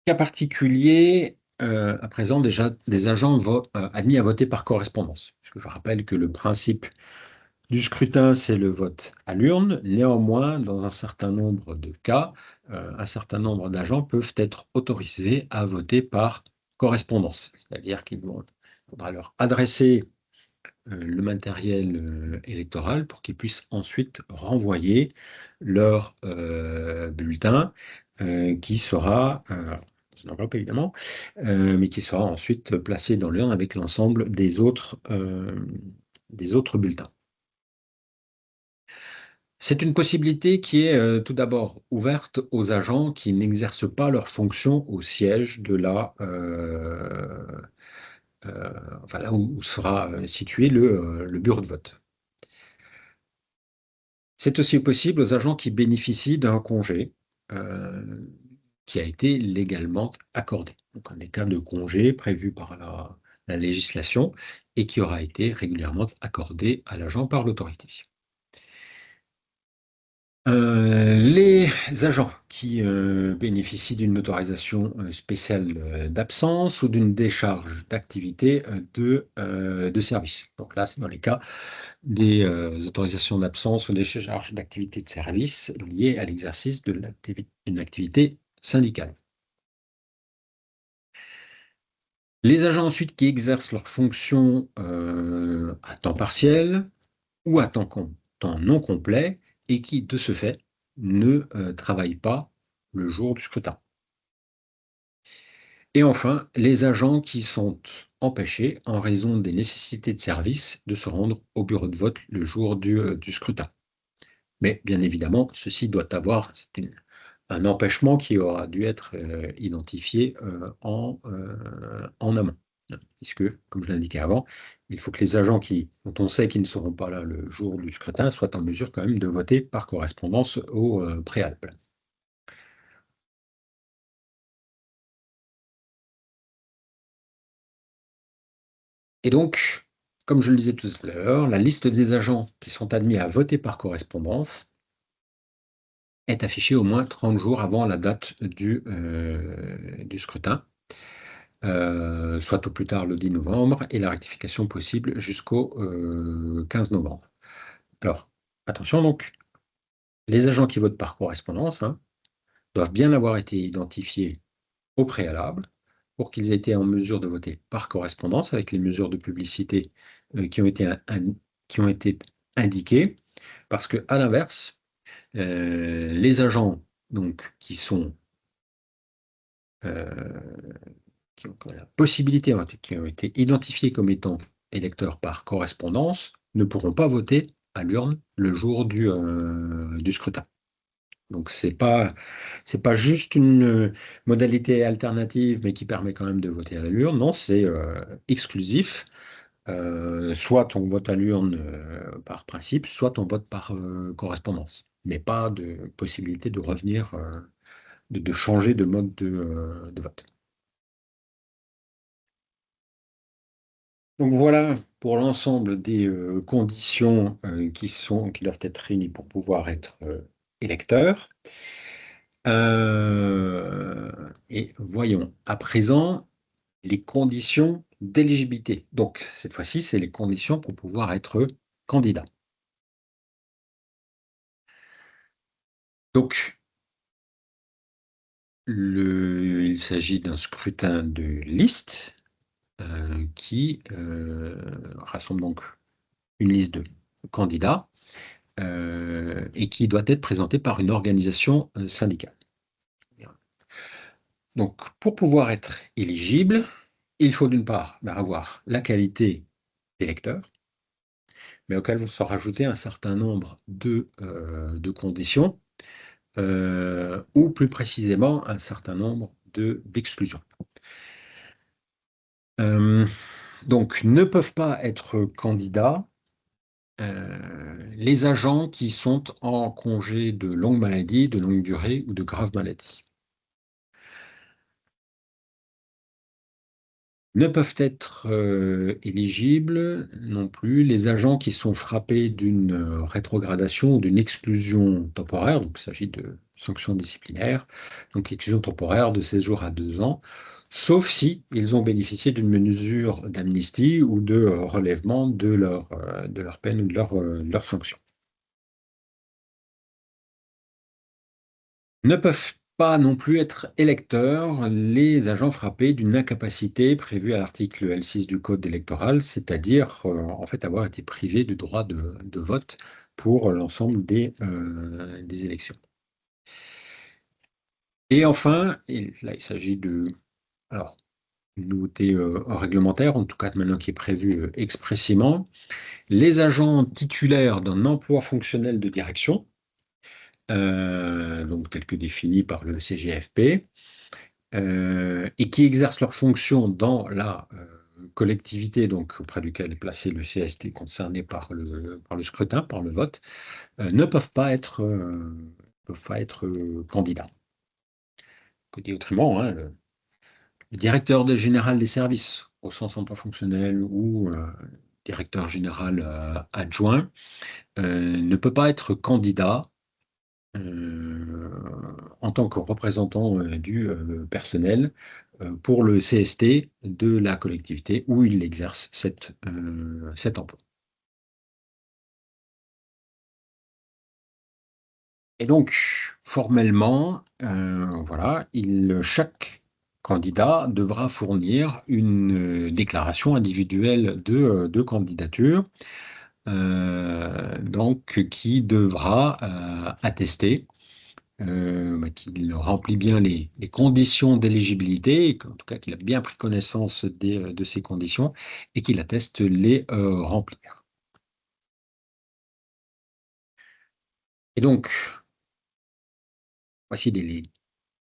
Cas particulier, à présent, déjà, des agents admis à voter par correspondance. Parce que je rappelle que le principe du scrutin, c'est le vote à l'urne. Néanmoins, dans un certain nombre de cas, un certain nombre d'agents peuvent être autorisés à voter par correspondance. C'est-à-dire qu'il faudra leur adresser le matériel électoral pour qu'ils puissent ensuite renvoyer leur bulletin qui sera, dans une enveloppe évidemment, mais qui sera ensuite placé dans l'urne avec l'ensemble des autres bulletins. C'est une possibilité qui est tout d'abord ouverte aux agents qui n'exercent pas leur fonction au siège de là où sera situé le bureau de vote. C'est aussi possible aux agents qui bénéficient d'un congé qui a été légalement accordé. Donc, un cas de congé prévu par la législation et qui aura été régulièrement accordé à l'agent par l'autorité. Les agents qui bénéficient d'une autorisation spéciale d'absence ou d'une décharge d'activité de service. Donc là, c'est dans les cas des autorisations d'absence ou des décharges d'activité de service liées à l'exercice d'une activité syndicale. Les agents ensuite qui exercent leurs fonctions à temps partiel ou à temps non complet et qui, de ce fait, ne travaillent pas le jour du scrutin. Et enfin, les agents qui sont empêchés, en raison des nécessités de service, de se rendre au bureau de vote le jour du scrutin. Mais bien évidemment, ceci doit avoir, c'est une un empêchement qui aura dû être identifié en amont. Puisque, comme je l'indiquais avant, il faut que les agents dont on sait qu'ils ne seront pas là le jour du scrutin soient en mesure quand même de voter par correspondance au préalable. Et donc, comme je le disais tout à l'heure, la liste des agents qui sont admis à voter par correspondance est affichée au moins 30 jours avant la date du scrutin, soit au plus tard le 10 novembre, et la rectification possible jusqu'au 15 novembre. Alors, attention donc, les agents qui votent par correspondance doivent bien avoir été identifiés au préalable pour qu'ils aient été en mesure de voter par correspondance avec les mesures de publicité qui ont été indiquées, parce que, à l'inverse, les agents donc, qui ont la possibilité, qui ont été identifiés comme étant électeurs par correspondance, ne pourront pas voter à l'urne le jour du scrutin. Donc, c'est pas juste une modalité alternative, mais qui permet quand même de voter à l'urne. Non, c'est exclusif. Soit on vote à l'urne par principe, soit on vote par correspondance. Mais pas de possibilité de revenir, de changer de mode de vote. Donc voilà pour l'ensemble des conditions qui doivent être réunies pour pouvoir être électeur. Et voyons à présent les conditions d'éligibilité. Donc, cette fois-ci, c'est les conditions pour pouvoir être candidat. Donc, il s'agit d'un scrutin de liste qui rassemble donc une liste de candidats et qui doit être présenté par une organisation syndicale. Donc, pour pouvoir être éligible, il faut d'une part avoir la qualité d'électeur, mais auquel vont se rajouter un certain nombre de conditions, ou plus précisément un certain nombre d'exclusions. Donc, ne peuvent pas être candidats les agents qui sont en congé de longue maladie, de longue durée ou de grave maladie. Ne peuvent être éligibles non plus les agents qui sont frappés d'une rétrogradation ou d'une exclusion temporaire, donc il s'agit de sanctions disciplinaires, donc exclusion temporaire de 16 jours à 2 ans, sauf si ils ont bénéficié d'une mesure d'amnistie ou de relèvement de leur peine ou de leur sanction. Ne peuvent pas non plus être électeurs les agents frappés d'une incapacité prévue à l'article L6 du Code électoral, c'est-à-dire en fait avoir été privés du droit de vote pour l'ensemble des élections. Et enfin, là il s'agit alors, une nouveauté réglementaire, en tout cas maintenant qui est prévue expressément, les agents titulaires d'un emploi fonctionnel de direction, donc tel que défini par le CGFP, et qui exercent leurs fonctions dans la collectivité donc, auprès duquel est placé le CST concerné par le scrutin, par le vote, ne peuvent pas être, candidats. Dit autrement, le directeur général des services, au sens emploi fonctionnel, ou directeur général adjoint, ne peut pas être candidat en tant que représentant du personnel pour le CST de la collectivité où il exerce cet emploi. Et donc, formellement, voilà, chaque candidat devra fournir une déclaration individuelle de candidature, donc qui devra attester qu'il remplit bien les conditions d'éligibilité, et en tout cas qu'il a bien pris connaissance de ces conditions et qu'il atteste les remplir. Et donc, voici les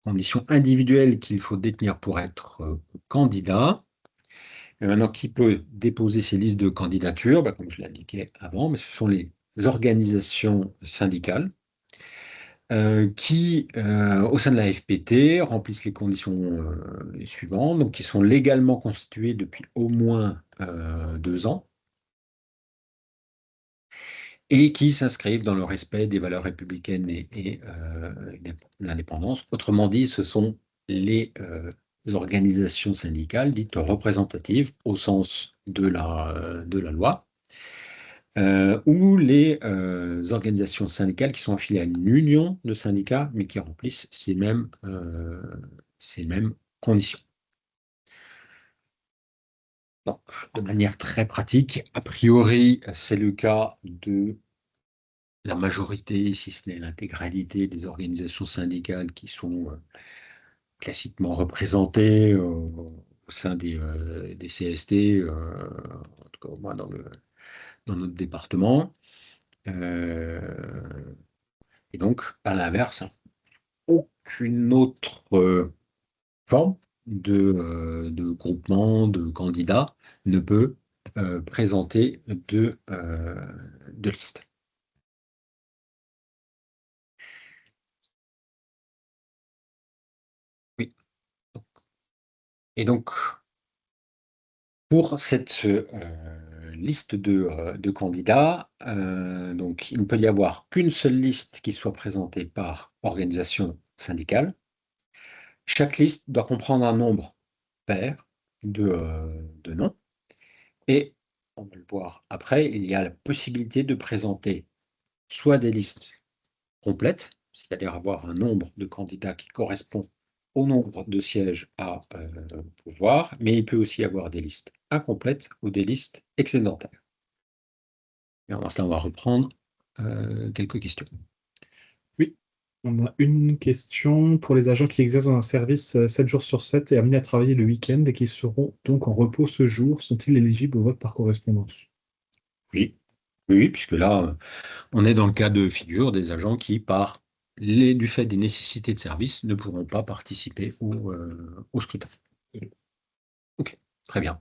conditions individuelles qu'il faut détenir pour être candidat. Et maintenant, qui peut déposer ces listes de candidatures? Comme je l'indiquais avant, mais ce sont les organisations syndicales qui, au sein de la FPT, remplissent les conditions suivantes, donc qui sont légalement constituées depuis au moins 2 ans et qui s'inscrivent dans le respect des valeurs républicaines et l'indépendance. Autrement dit, ce sont les organisations syndicales dites représentatives au sens de la loi, ou les organisations syndicales qui sont affiliées à une union de syndicats, mais qui remplissent ces mêmes conditions. Donc, de manière très pratique, a priori, c'est le cas de la majorité, si ce n'est l'intégralité des organisations syndicales qui sont classiquement représentées au sein des CST, en tout cas au moins dans notre département. Et donc, à l'inverse, aucune autre forme de groupement, de candidat ne peut présenter de liste. Oui. Et donc, pour cette liste de candidats, donc, il ne peut y avoir qu'une seule liste qui soit présentée par organisation syndicale. Chaque liste doit comprendre un nombre pair de noms. Et, on va le voir après, il y a la possibilité de présenter soit des listes complètes, c'est-à-dire avoir un nombre de candidats qui correspond au nombre de sièges à pouvoir, mais il peut aussi avoir des listes incomplètes ou des listes excédentaires. Et en cela, on va reprendre quelques questions. Oui, on a une question pour les agents qui exercent dans un service 7 jours sur 7 et amenés à travailler le week-end et qui seront donc en repos ce jour. Sont-ils éligibles au vote par correspondance? Oui, oui, puisque là, on est dans le cas de figure des agents qui, du fait des nécessités de service, ne pourront pas participer au scrutin. Ok, très bien.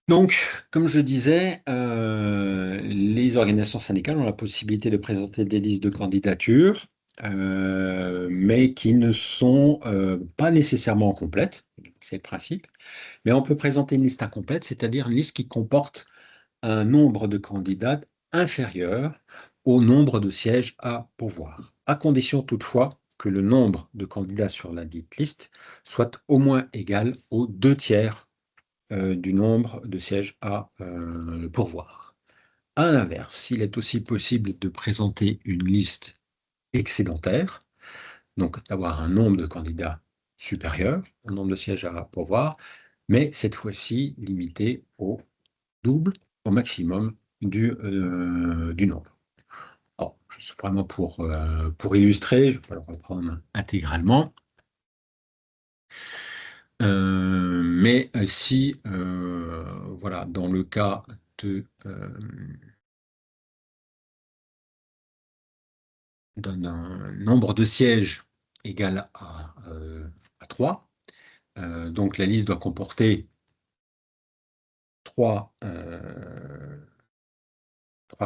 Donc, comme je disais, les organisations syndicales ont la possibilité de présenter des listes de candidatures, mais qui ne sont pas nécessairement complètes, c'est le principe. Mais on peut présenter une liste incomplète, c'est-à-dire une liste qui comporte un nombre de candidats inférieur au nombre de sièges à pourvoir, à condition toutefois que le nombre de candidats sur la dite liste soit au moins égal aux 2/3 du nombre de sièges à pourvoir. À l'inverse, il est aussi possible de présenter une liste excédentaire, donc d'avoir un nombre de candidats supérieur au nombre de sièges à pourvoir, mais cette fois-ci limité au double, au maximum du nombre. Alors, juste vraiment pour illustrer, je vais pas le reprendre intégralement. Mais si, voilà, dans le cas d'un nombre de sièges égal à 3, donc la liste doit comporter 3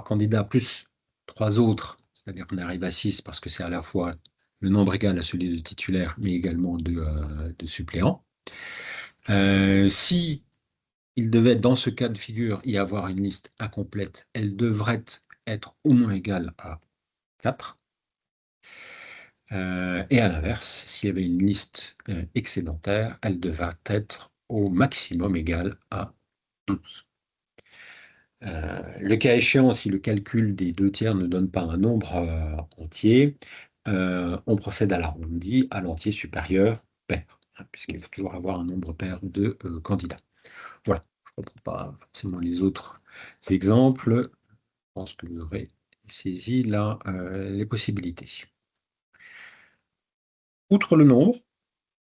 candidats plus 3 autres, c'est-à-dire qu'on arrive à 6 parce que c'est à la fois le nombre égal à celui de titulaires, mais également de suppléants. Si il devait, dans ce cas de figure, y avoir une liste incomplète, elle devrait être au moins égale à 4. Et à l'inverse, s'il y avait une liste excédentaire, elle devrait être au maximum égale à 12. Le cas échéant, si le calcul des 2/3 ne donne pas un nombre entier, on procède à l'arrondi à l'entier supérieur pair, puisqu'il faut toujours avoir un nombre pair de candidats. Voilà, je ne reprends pas forcément les autres exemples. Je pense que vous aurez saisi là les possibilités. Outre le nombre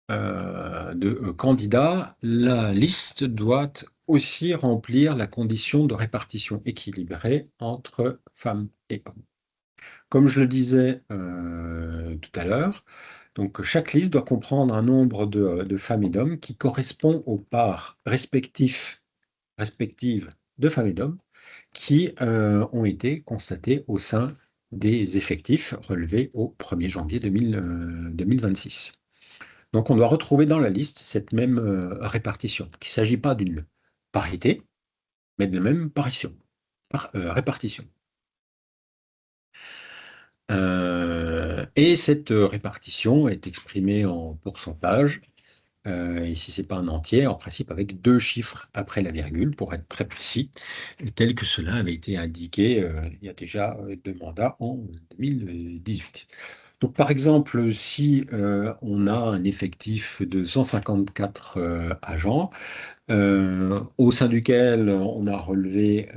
de candidats, la liste doit aussi remplir la condition de répartition équilibrée entre femmes et hommes. comme je le disais tout à l'heure, donc chaque liste doit comprendre un nombre de femmes et d'hommes qui correspond aux parts respectives de femmes et d'hommes qui ont été constatées au sein des effectifs relevés au 1er janvier 2026. Donc on doit retrouver dans la liste cette même répartition, qu'il ne s'agit pas d'une parité, mais de la même répartition. Et cette répartition est exprimée en pourcentage. Ici, ce n'est pas un entier, en principe avec 2 chiffres après la virgule, pour être très précis, tel que cela avait été indiqué il y a déjà 2 mandats en 2018. Donc, par exemple, si on a un effectif de 154 agents, au sein duquel on a relevé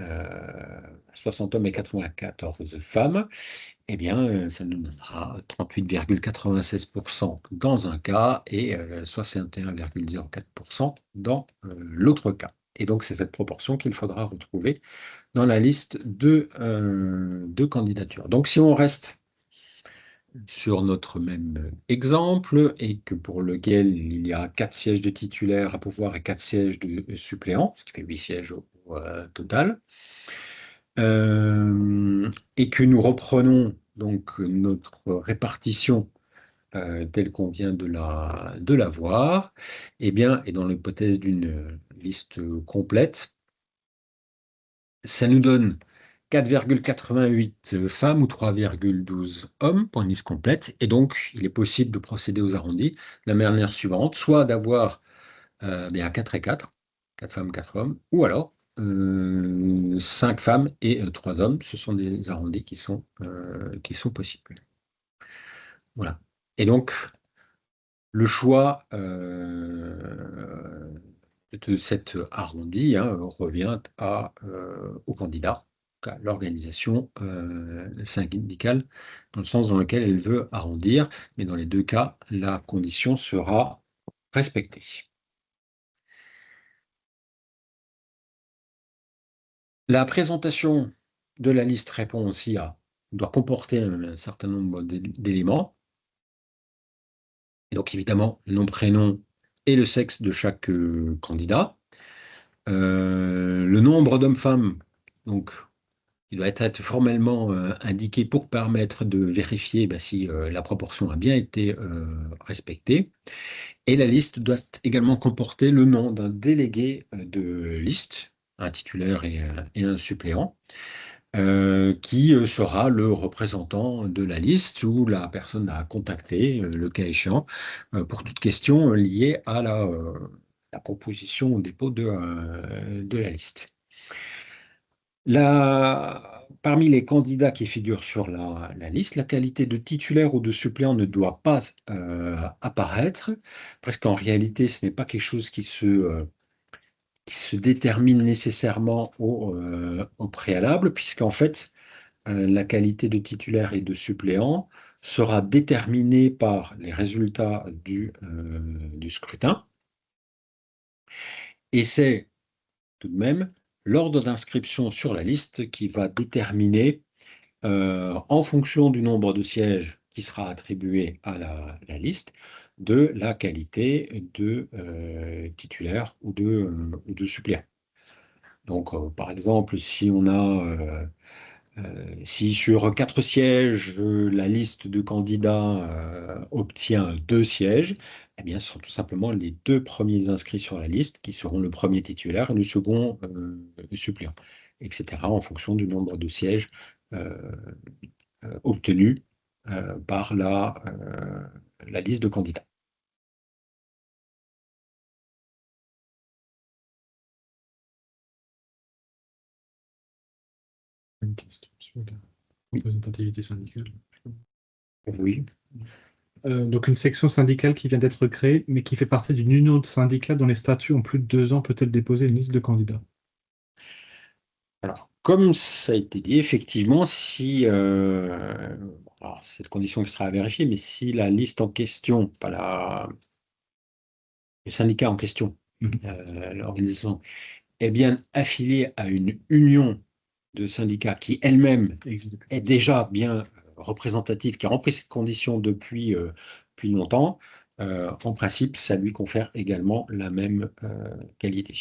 60 hommes et 94 femmes, eh bien, ça nous donnera 38,96% dans un cas et 61,04% dans l'autre cas. Et donc, c'est cette proportion qu'il faudra retrouver dans la liste de candidatures. Donc, si on reste sur notre même exemple et que pour lequel il y a 4 sièges de titulaires à pouvoir et 4 sièges de suppléants, ce qui fait 8 sièges au total, et que nous reprenons donc notre répartition telle qu'on vient de la voir, eh bien, et dans l'hypothèse d'une liste complète, ça nous donne 4,88 femmes ou 3,12 hommes pour une liste complète. Et donc, il est possible de procéder aux arrondis de la manière suivante, soit d'avoir bien 4 et 4, 4 femmes, 4 hommes, ou alors 5 femmes et 3 hommes. Ce sont des arrondis qui sont possibles. Voilà. Et donc, le choix de cet arrondi revient au candidat, à l'organisation syndicale, dans le sens dans lequel elle veut arrondir, mais dans les 2 cas, la condition sera respectée. La présentation de la liste répond aussi doit comporter un certain nombre d'éléments. Et donc évidemment, le nom, prénom et le sexe de chaque candidat. Le nombre d'hommes-femmes, donc il doit être formellement indiqué pour permettre de vérifier si la proportion a bien été respectée. Et la liste doit également comporter le nom d'un délégué de liste, un titulaire et un suppléant, qui sera le représentant de la liste ou la personne à contacter, le cas échéant, pour toute question liée à la composition au dépôt de la liste. Parmi les candidats qui figurent sur la liste, la qualité de titulaire ou de suppléant ne doit pas apparaître, parce qu'en réalité, ce n'est pas quelque chose qui se détermine nécessairement au préalable, puisqu'en fait, la qualité de titulaire et de suppléant sera déterminée par les résultats du scrutin. Et c'est tout de même l'ordre d'inscription sur la liste qui va déterminer, en fonction du nombre de sièges qui sera attribué à la liste, de la qualité de titulaire ou de suppléant. Donc, par exemple, si on a si sur 4 sièges, la liste de candidats obtient 2 sièges, eh bien, ce sont tout simplement les 2 premiers inscrits sur la liste qui seront le premier titulaire et le second suppléant, etc., en fonction du nombre de sièges obtenus par la liste de candidats. Une question sur la Oui. représentativité syndicale. Oui. Donc une section syndicale qui vient d'être créée, mais qui fait partie d'une union syndicale dont les statuts ont plus de 2 ans, peut-elle déposer une liste de candidats? Alors, comme ça a été dit, effectivement, si alors, c'est cette condition qui sera à vérifier, mais si la liste en question, pas le syndicat en question, l'organisation, est bien affiliée à une union de syndicats qui elle-même est déjà bien représentatif qui a rempli cette condition depuis longtemps, en principe, ça lui confère également la même qualité.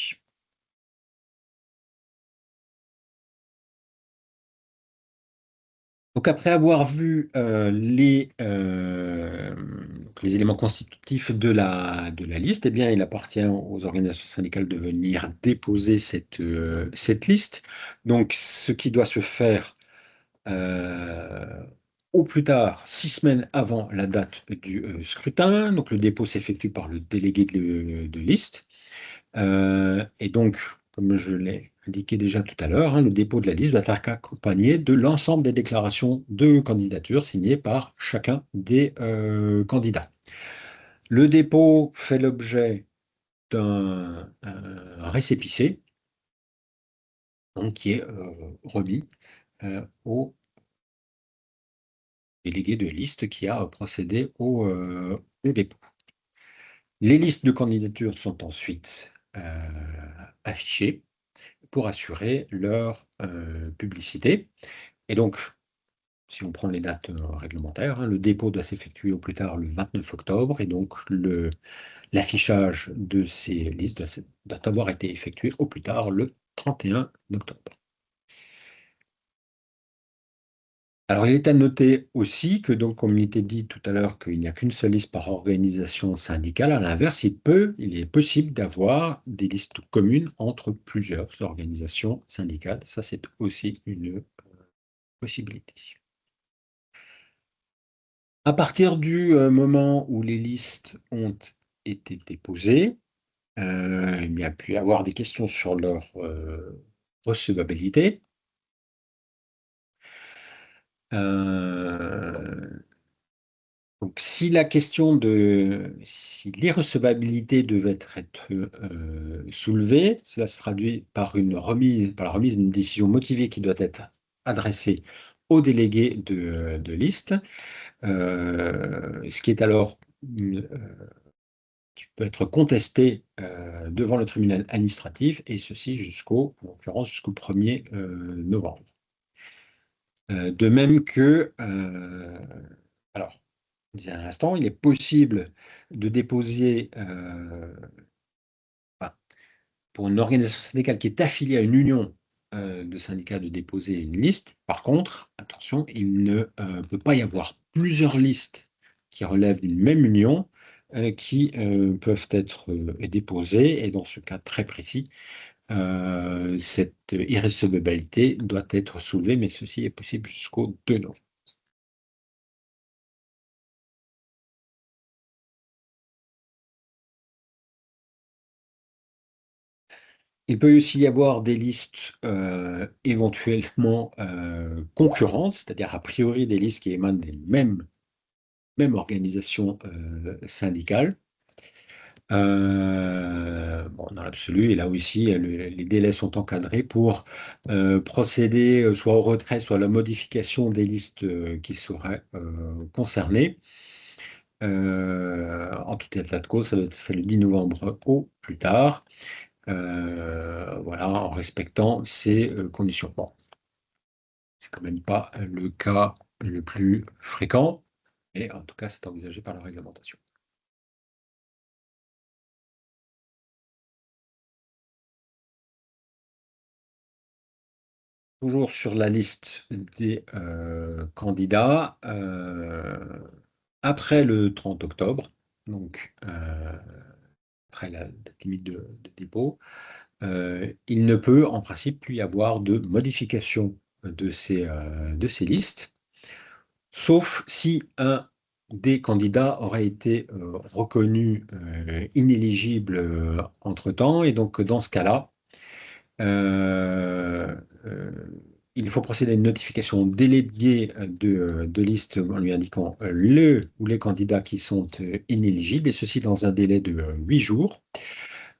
Donc après avoir vu les éléments constitutifs de la liste, eh bien, il appartient aux organisations syndicales de venir déposer cette liste. Donc ce qui doit se faire euh, au plus tard 6 semaines avant la date du scrutin. Donc le dépôt s'effectue par le délégué de liste. Et donc, comme je l'ai indiqué déjà tout à l'heure, le dépôt de la liste doit être accompagné de l'ensemble des déclarations de candidature signées par chacun des candidats. Le dépôt fait l'objet d'un récépissé donc, qui est remis au délégué de liste qui a procédé au dépôt. Les listes de candidatures sont ensuite affichées pour assurer leur publicité. Et donc, si on prend les dates réglementaires, le dépôt doit s'effectuer au plus tard le 29 octobre et donc l'affichage de ces listes doit avoir été effectué au plus tard le 31 octobre. Alors, il est à noter aussi que, donc, comme il était dit tout à l'heure, qu'il n'y a qu'une seule liste par organisation syndicale. À l'inverse, il est possible d'avoir des listes communes entre plusieurs organisations syndicales. Ça, c'est aussi une possibilité. À partir du moment où les listes ont été déposées, il y a pu y avoir des questions sur leur recevabilité. Donc, si l'irrecevabilité devait être soulevée, cela se traduit par la remise d'une décision motivée qui doit être adressée au délégué de liste, ce qui est alors qui peut être contesté devant le tribunal administratif, et ceci en l'occurrence, jusqu'au 1er novembre. De même que, alors, je disais à l'instant, il est possible de déposer, pour une organisation syndicale qui est affiliée à une union de syndicats, de déposer une liste. Par contre, attention, il ne peut pas y avoir plusieurs listes qui relèvent d'une même union qui peuvent être déposées. Et dans ce cas très précis, cette irrecevabilité doit être soulevée, mais ceci est possible jusqu'au 2 novembre. Il peut aussi y avoir des listes éventuellement concurrentes, c'est-à-dire a priori des listes qui émanent des mêmes organisations syndicales. Dans l'absolu, et là aussi, les délais sont encadrés pour procéder soit au retrait, soit à la modification des listes qui seraient concernées. En tout état de cause, ça doit être fait le 10 novembre au plus tard. Voilà, en respectant ces conditions. Bon, c'est quand même pas le cas le plus fréquent, mais en tout cas, c'est envisagé par la réglementation. Toujours sur la liste des candidats, après le 30 octobre, donc après la date limite de dépôt, il ne peut en principe plus y avoir de modification de ces listes, sauf si un des candidats aurait été reconnu inéligible entre-temps. Et donc, dans ce cas-là, euh, euh, il faut procéder à une notification déléguée de liste en lui indiquant le ou les candidats qui sont inéligibles, et ceci dans un délai de 8 jours,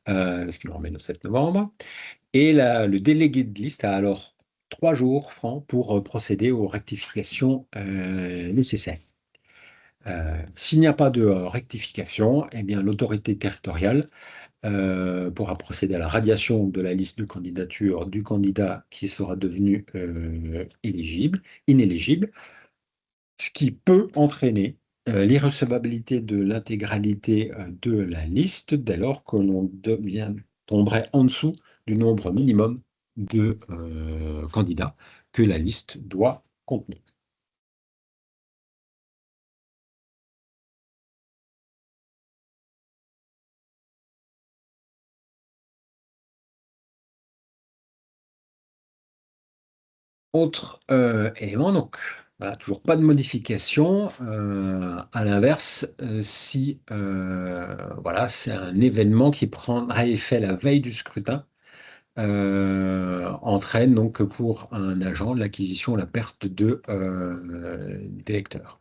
ce qui nous ramène au 7 novembre. Et le délégué de liste a alors 3 jours francs pour procéder aux rectifications nécessaires. S'il n'y a pas de rectification, eh bien, l'autorité territoriale pourra procéder à la radiation de la liste de candidature du candidat qui sera devenu inéligible, ce qui peut entraîner l'irrecevabilité de l'intégralité de la liste dès lors que l'on tomberait en dessous du nombre minimum de candidats que la liste doit contenir. Autre élément, donc voilà, toujours pas de modification. À l'inverse, si voilà, c'est un événement qui prendrait effet la veille du scrutin, entraîne donc pour un agent l'acquisition ou la perte d'électeurs.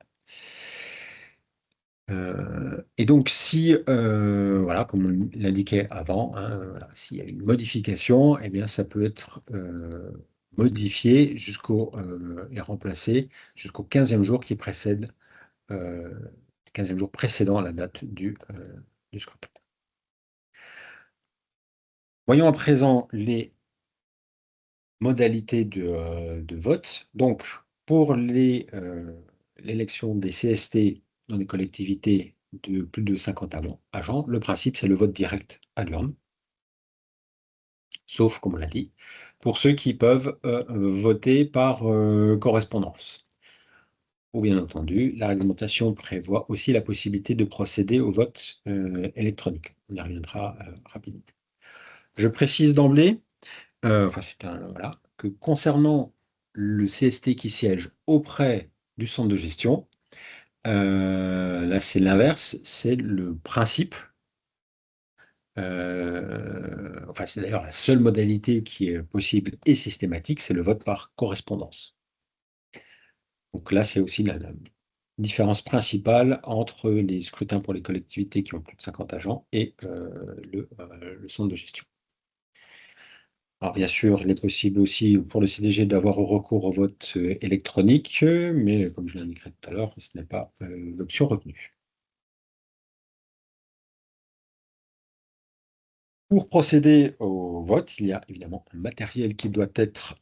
Et donc, si, voilà, comme on l'indiquait avant, hein, voilà, s'il y a une modification, eh bien, ça peut être modifié et remplacé jusqu'au 15e jour qui précède, 15e jour précédant la date du scrutin. Voyons à présent les modalités de vote. Donc, pour l'élection des CST dans les collectivités de plus de 50 agents, le principe, c'est le vote direct à l'urne, sauf, comme on l'a dit, pour ceux qui peuvent voter par correspondance. Ou bien entendu, la réglementation prévoit aussi la possibilité de procéder au vote électronique. On y reviendra rapidement. Je précise d'emblée, voilà, que concernant le CST qui siège auprès du centre de gestion, là c'est l'inverse, c'est le principe. Enfin, c'est d'ailleurs la seule modalité qui est possible et systématique, c'est le vote par correspondance. Donc là, c'est aussi la différence principale entre les scrutins pour les collectivités qui ont plus de 50 agents et le centre de gestion. Alors bien sûr, il est possible aussi pour le CDG d'avoir recours au vote électronique, mais comme je l'indiquerai tout à l'heure, ce n'est pas l'option retenue. Pour procéder au vote, il y a évidemment un matériel qui doit être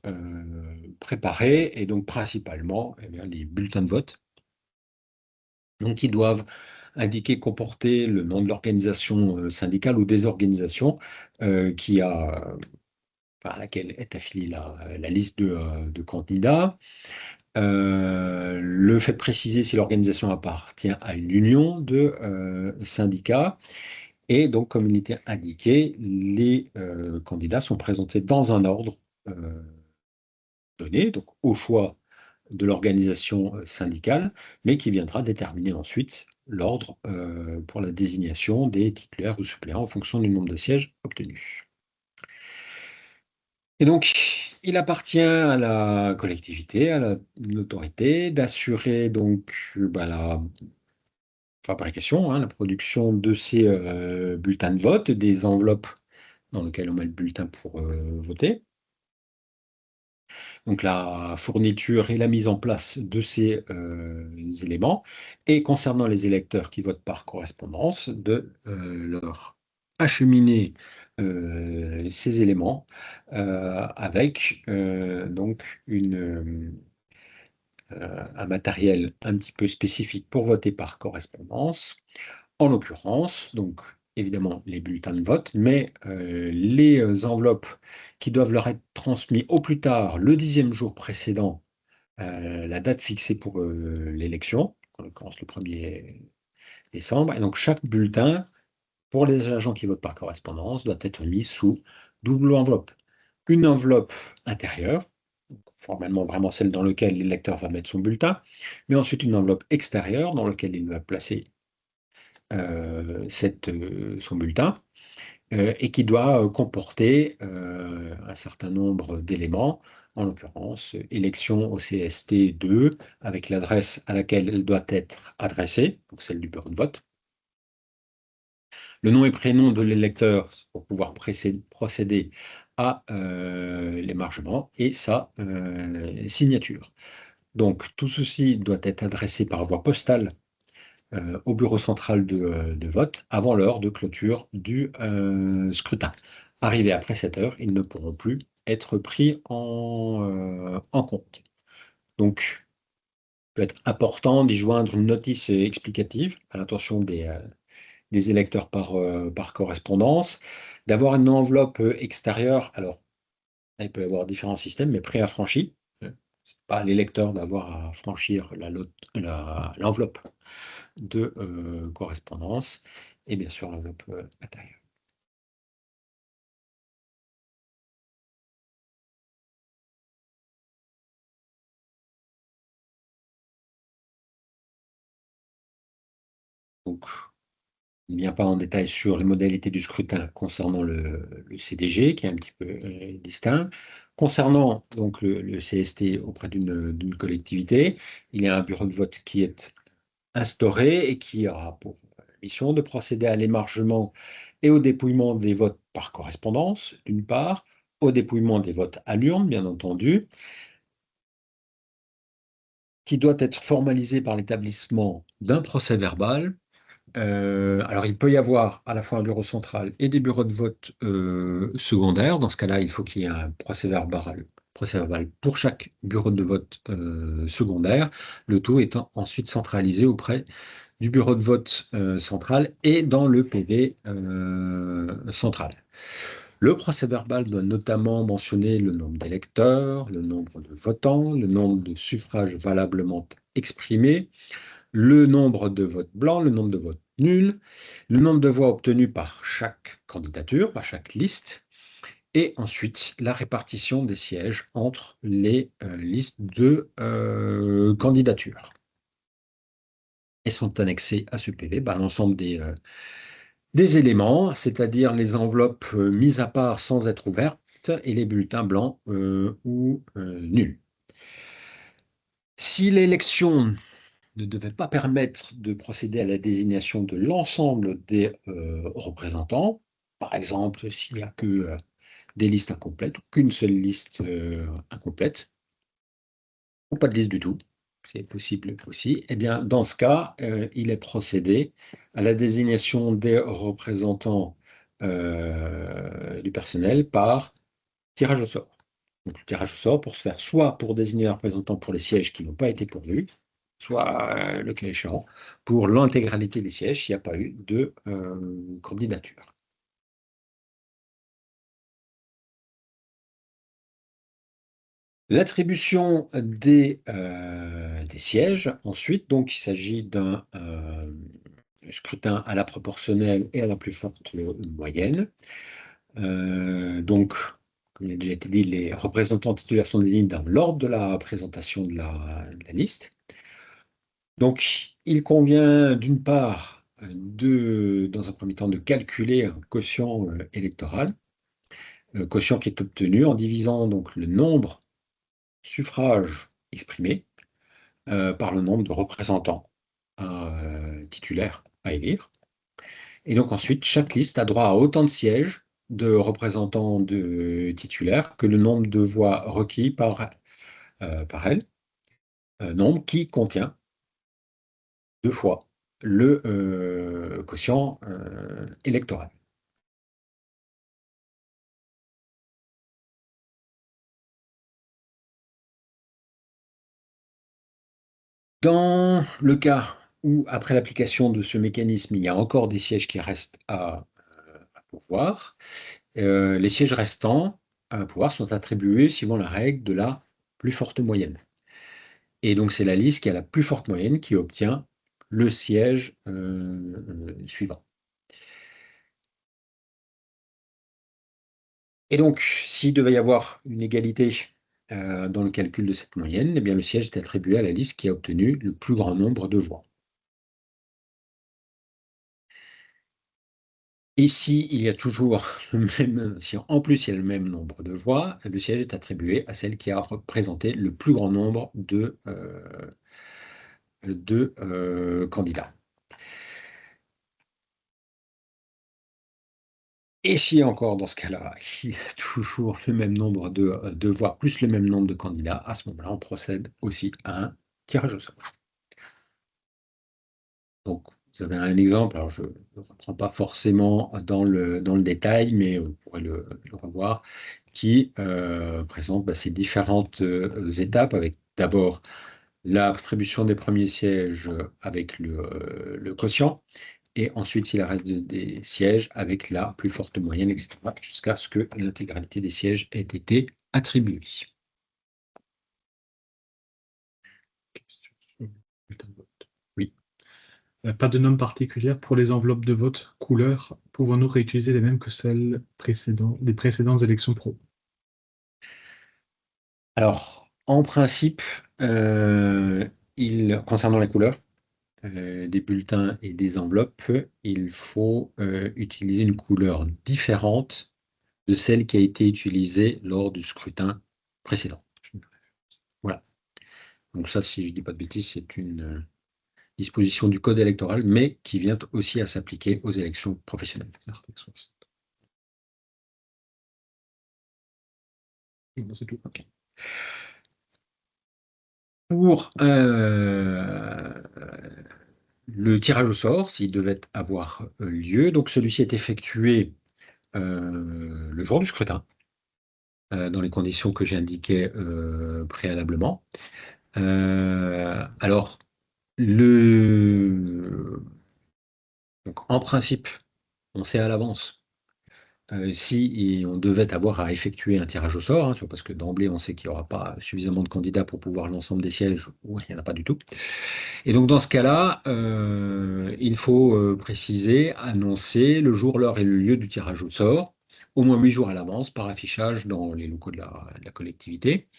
préparé, et donc principalement eh bien, les bulletins de vote. Donc, ils doivent indiquer, comporter le nom de l'organisation syndicale ou des organisations à laquelle est affiliée la liste de candidats. Le fait de préciser si l'organisation appartient à une union de syndicats. Et donc, comme il était indiqué, les candidats sont présentés dans un ordre donné, donc au choix de l'organisation syndicale, mais qui viendra déterminer ensuite l'ordre pour la désignation des titulaires ou suppléants en fonction du nombre de sièges obtenus. Et donc, il appartient à la collectivité, à l'autorité, d'assurer donc la fabrication, hein, la production de ces bulletins de vote, des enveloppes dans lesquelles on met le bulletin pour voter. Donc la fourniture et la mise en place de ces éléments, et concernant les électeurs qui votent par correspondance, de leur acheminer ces éléments avec donc un matériel un petit peu spécifique pour voter par correspondance. En l'occurrence, donc évidemment les bulletins de vote, mais les enveloppes qui doivent leur être transmises au plus tard le 10e jour précédent la date fixée pour l'élection, en l'occurrence le 1er décembre. Et donc chaque bulletin, pour les agents qui votent par correspondance, doit être mis sous double enveloppe. Une enveloppe intérieure, formellement vraiment celle dans laquelle l'électeur va mettre son bulletin, mais ensuite une enveloppe extérieure dans laquelle il va placer son bulletin, et qui doit comporter un certain nombre d'éléments, en l'occurrence élection au CST2 avec l'adresse à laquelle elle doit être adressée, donc celle du bureau de vote. Le nom et prénom de l'électeur pour pouvoir procéder à l'émargement et sa signature. Donc tout ceci doit être adressé par voie postale au bureau central de vote avant l'heure de clôture du scrutin. Arrivé après cette heure, ils ne pourront plus être pris en compte. Donc, peut être important d'y joindre une notice explicative à l'intention des électeurs par correspondance, d'avoir une enveloppe extérieure. Alors, il peut y avoir différents systèmes, mais préaffranchi. C'est pas l'électeur d'avoir à franchir l'enveloppe de correspondance et bien sûr l'enveloppe intérieure. Donc, il n'y a pas en détail sur les modalités du scrutin concernant le CDG, qui est un petit peu distinct. Concernant donc le CST auprès d'une collectivité, il y a un bureau de vote qui est instauré et qui aura pour mission de procéder à l'émargement et au dépouillement des votes par correspondance, d'une part, au dépouillement des votes à l'urne, bien entendu, qui doit être formalisé par l'établissement d'un procès-verbal. Alors, il peut y avoir à la fois un bureau central et des bureaux de vote secondaires. Dans ce cas-là, il faut qu'il y ait un procès-verbal pour chaque bureau de vote secondaire, le tout étant ensuite centralisé auprès du bureau de vote central et dans le PV central. Le procès-verbal doit notamment mentionner le nombre d'électeurs, le nombre de votants, le nombre de suffrages valablement exprimés, le nombre de votes blancs, le nombre de votes nuls, le nombre de voix obtenues par chaque candidature, par chaque liste, et ensuite la répartition des sièges entre les listes de candidatures. Et sont annexés à ce PV l'ensemble des éléments, c'est-à-dire les enveloppes mises à part sans être ouvertes et les bulletins blancs ou nuls. Si l'élection ne devait pas permettre de procéder à la désignation de l'ensemble des représentants, par exemple s'il n'y a que des listes incomplètes ou qu'une seule liste incomplète, ou pas de liste du tout, c'est possible aussi, eh bien, dans ce cas, il est procédé à la désignation des représentants du personnel par tirage au sort. Donc, le tirage au sort pour se faire soit pour désigner un représentant pour les sièges qui n'ont pas été pourvus, soit, le cas échéant, pour l'intégralité des sièges s'il n'y a pas eu de candidature. L'attribution des sièges, ensuite, donc il s'agit d'un scrutin à la proportionnelle et à la plus forte moyenne. Donc, comme il a déjà été dit, les représentants titulaires sont désignés dans l'ordre de la présentation de la liste. Donc, il convient d'une part, dans un premier temps, de calculer un quotient électoral, quotient qui est obtenu en divisant donc le nombre de suffrages exprimés par le nombre de représentants titulaires à élire. Et donc ensuite, chaque liste a droit à autant de sièges de représentants de titulaires que le nombre de voix requis par elle, nombre qui contient 2 fois le quotient électoral. Dans le cas où, après l'application de ce mécanisme, il y a encore des sièges qui restent à pourvoir, les sièges restants à pouvoir sont attribués suivant la règle de la plus forte moyenne. Et donc, c'est la liste qui a la plus forte moyenne qui obtient le siège suivant. Et donc, s'il devait y avoir une égalité dans le calcul de cette moyenne, eh bien, le siège est attribué à la liste qui a obtenu le plus grand nombre de voix. Et si il y a toujours si en plus il y a le même nombre de voix, le siège est attribué à celle qui a représenté le plus grand nombre de candidats. Et si encore dans ce cas-là, il y a toujours le même nombre de voix plus le même nombre de candidats, à ce moment-là, on procède aussi à un tirage au sort. Donc, vous avez un exemple, alors je ne reprends pas forcément dans le détail, mais vous pourrez le revoir, qui présente ces différentes étapes, avec d'abord l'attribution des premiers sièges avec le quotient, et ensuite, s'il reste des sièges, avec la plus forte moyenne, etc., jusqu'à ce que l'intégralité des sièges ait été attribuée. Question sur le bulletin de vote. Oui. Pas de norme particulière pour les enveloppes de vote couleur. Pouvons-nous réutiliser les mêmes que celles des précédentes élections pro? Alors, en principe, concernant la couleur des bulletins et des enveloppes, il faut utiliser une couleur différente de celle qui a été utilisée lors du scrutin précédent. Voilà. Donc ça, si je ne dis pas de bêtises, c'est une disposition du code électoral, mais qui vient aussi à s'appliquer aux élections professionnelles. Article 60. C'est tout. Ok. Pour le tirage au sort, s'il devait avoir lieu, donc celui-ci est effectué le jour du scrutin, dans les conditions que j'ai indiquées préalablement. Alors, donc, en principe, on sait à l'avance si on devait avoir à effectuer un tirage au sort, hein, parce que d'emblée, on sait qu'il n'y aura pas suffisamment de candidats pour pouvoir l'ensemble des sièges, ou il n'y en a pas du tout. Et donc, dans ce cas-là, il faut préciser, annoncer le jour, l'heure et le lieu du tirage au sort, au moins 8 jours à l'avance, par affichage dans les locaux de la collectivité.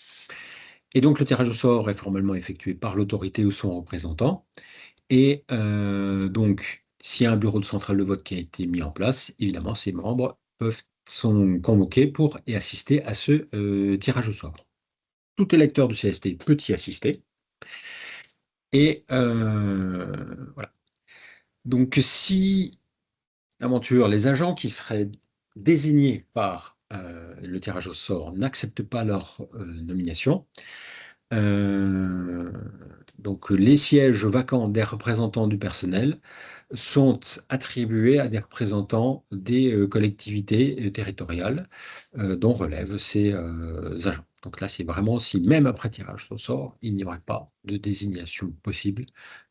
Et donc, le tirage au sort est formellement effectué par l'autorité ou son représentant. Et donc, s'il y a un bureau de centrale de vote qui a été mis en place, évidemment, ses membres sont convoqués pour y assister à ce tirage au sort. Tout électeur du CST peut y assister. Et voilà. Donc, si, d'aventure, les agents qui seraient désignés par le tirage au sort n'acceptent pas leur nomination, donc les sièges vacants des représentants du personnel sont attribués à des représentants des collectivités territoriales dont relèvent ces agents. Donc là, c'est vraiment si même après tirage au sort, il n'y aurait pas de désignation possible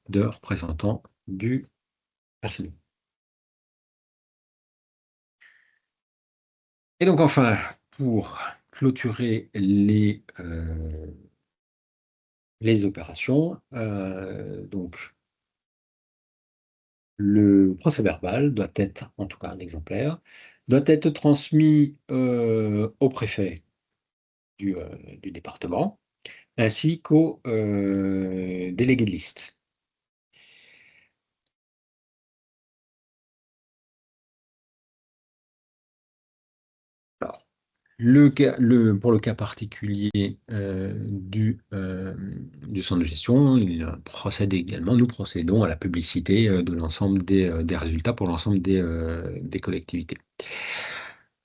de représentants du personnel. Et donc enfin, pour clôturer les opérations, donc le procès-verbal doit être, en tout cas un exemplaire, doit être transmis au préfet du département, ainsi qu'au délégué de liste. Alors, pour le cas particulier du centre de gestion, nous procédons à la publicité de l'ensemble des résultats pour l'ensemble des collectivités.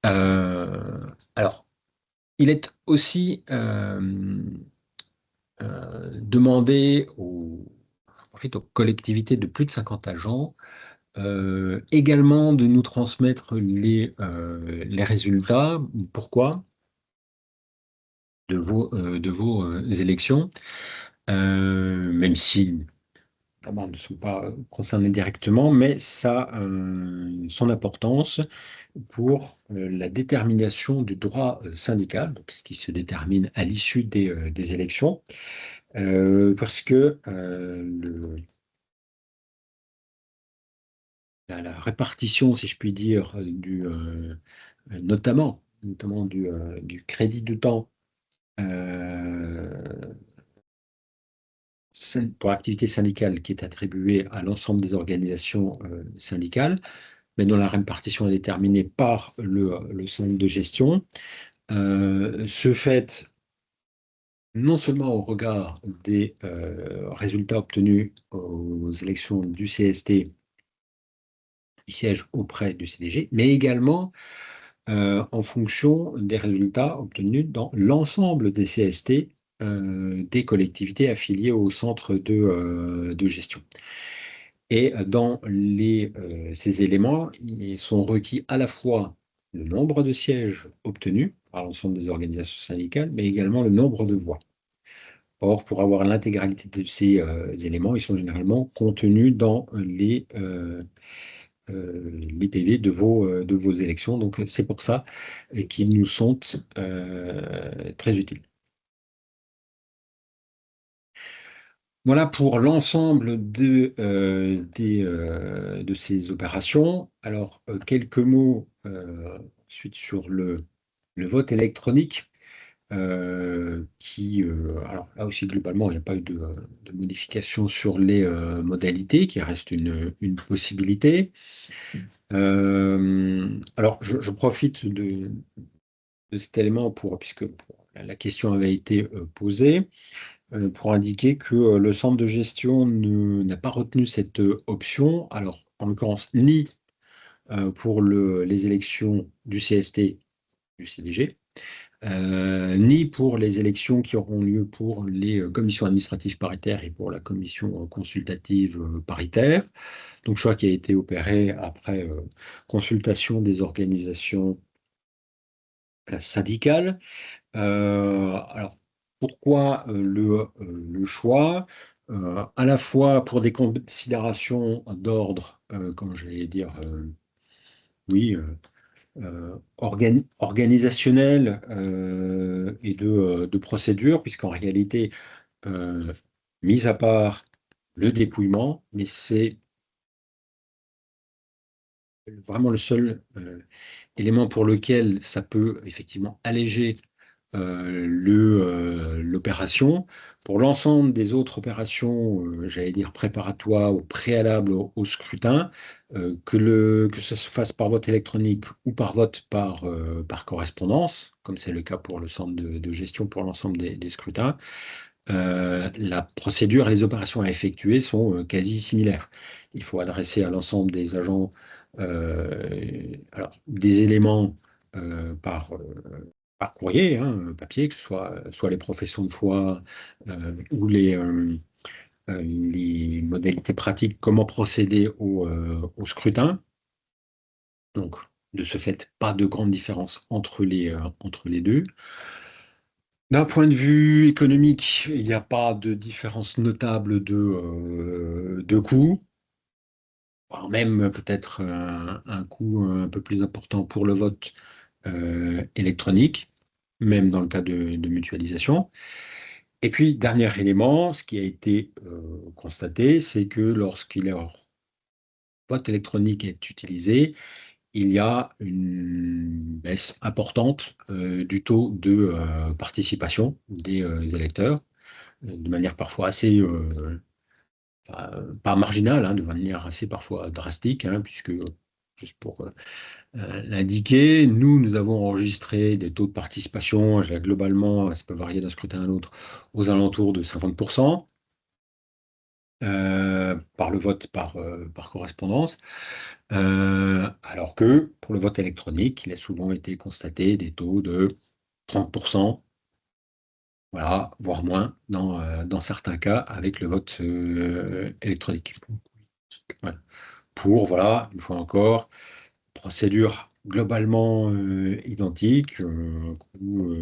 Alors, il est aussi demandé en fait, aux collectivités de plus de 50 agents également de nous transmettre les résultats. Pourquoi? De vos élections, même si d'abord ne sont pas concernés directement, mais ça a son importance pour la détermination du droit syndical, donc ce qui se détermine à l'issue des élections, parce que la répartition, si je puis dire, notamment du crédit de temps pour l'activité syndicale qui est attribuée à l'ensemble des organisations syndicales, mais dont la répartition est déterminée par le centre de gestion, se fait non seulement au regard des résultats obtenus aux élections du CST qui siège auprès du CDG, mais également en fonction des résultats obtenus dans l'ensemble des CST des collectivités affiliées au centre de gestion. Et dans ces éléments, ils sont requis à la fois le nombre de sièges obtenus par l'ensemble des organisations syndicales, mais également le nombre de voix. Or, pour avoir l'intégralité de ces éléments, ils sont généralement contenus dans les PV de vos élections. Donc, c'est pour ça qu'ils nous sont très utiles. Voilà pour l'ensemble de ces opérations. Alors, quelques mots ensuite sur le vote électronique. Alors là aussi, globalement, il n'y a pas eu de modification sur les modalités, qui reste une possibilité. Alors, je profite de cet élément puisque la question avait été posée, pour indiquer que le centre de gestion n'a pas retenu cette option. Alors, en l'occurrence, ni pour les élections du CST, du CDG, ni pour les élections qui auront lieu pour les commissions administratives paritaires et pour la commission consultative paritaire. Donc, choix qui a été opéré après consultation des organisations syndicales. Alors, pourquoi le choix? À la fois pour des considérations d'ordre, comment j'allais dire, oui, organisationnel et de procédure, puisqu'en réalité, euh, mis à part le dépouillement, mais c'est vraiment le seul élément pour lequel ça peut effectivement alléger l'opération. Pour l'ensemble des autres opérations, j'allais dire préparatoires ou préalables au scrutin, que ça se fasse par vote électronique ou par vote par correspondance, comme c'est le cas pour le centre de gestion pour l'ensemble des scrutins, la procédure et les opérations à effectuer sont quasi similaires. Il faut adresser à l'ensemble des agents alors, des éléments par courrier, hein, papier, que ce soit les professions de foi ou les modalités pratiques, comment procéder au scrutin. Donc, de ce fait, pas de grande différence entre les deux. D'un point de vue économique, il n'y a pas de différence notable de coût, voire même peut-être un coût un peu plus important pour le vote électronique, même dans le cas de mutualisation. Et puis, dernier élément, ce qui a été constaté, c'est que lorsqu'il vote électronique est utilisé, il y a une baisse importante du taux de participation des électeurs, de manière parfois assez, enfin, pas marginale, hein, de manière assez parfois drastique, hein, puisque, juste pour l'indiquer, nous avons enregistré des taux de participation, globalement, ça peut varier d'un scrutin à l'autre, aux alentours de 50%. Par le vote par correspondance, alors que pour le vote électronique, il a souvent été constaté des taux de 30%, voilà, voire moins dans certains cas avec le vote électronique. Voilà. Pour, voilà, une fois encore, procédure globalement identique ou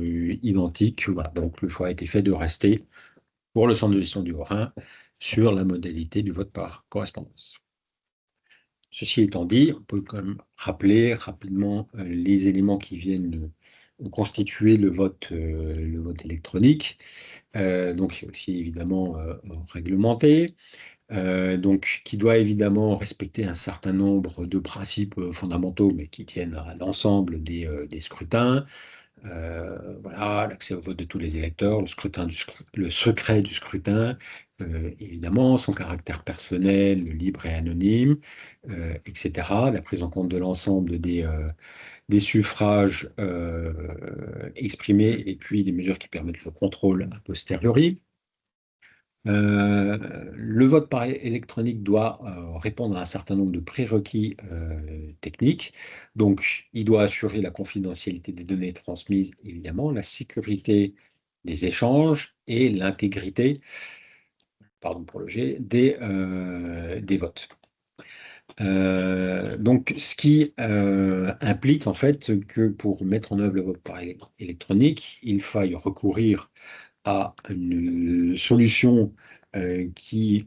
identique. Voilà. Donc le choix a été fait de rester pour le centre de gestion du Haut-Rhin sur la modalité du vote par correspondance. Ceci étant dit, on peut quand même rappeler rapidement les éléments qui viennent constituer le vote électronique. Donc, il est aussi évidemment réglementé, donc qui doit évidemment respecter un certain nombre de principes fondamentaux, mais qui tiennent à l'ensemble des scrutins. Voilà, l'accès au vote de tous les électeurs, le secret du scrutin, évidemment, son caractère personnel, libre et anonyme, etc. La prise en compte de l'ensemble des suffrages exprimés et puis des mesures qui permettent le contrôle a posteriori. Le vote par électronique doit répondre à un certain nombre de prérequis techniques. Donc, il doit assurer la confidentialité des données transmises, évidemment, la sécurité des échanges et l'intégrité, pardon pour le G, des votes. Donc, ce qui implique en fait que pour mettre en œuvre le vote par électronique, il faille recourir à une solution qui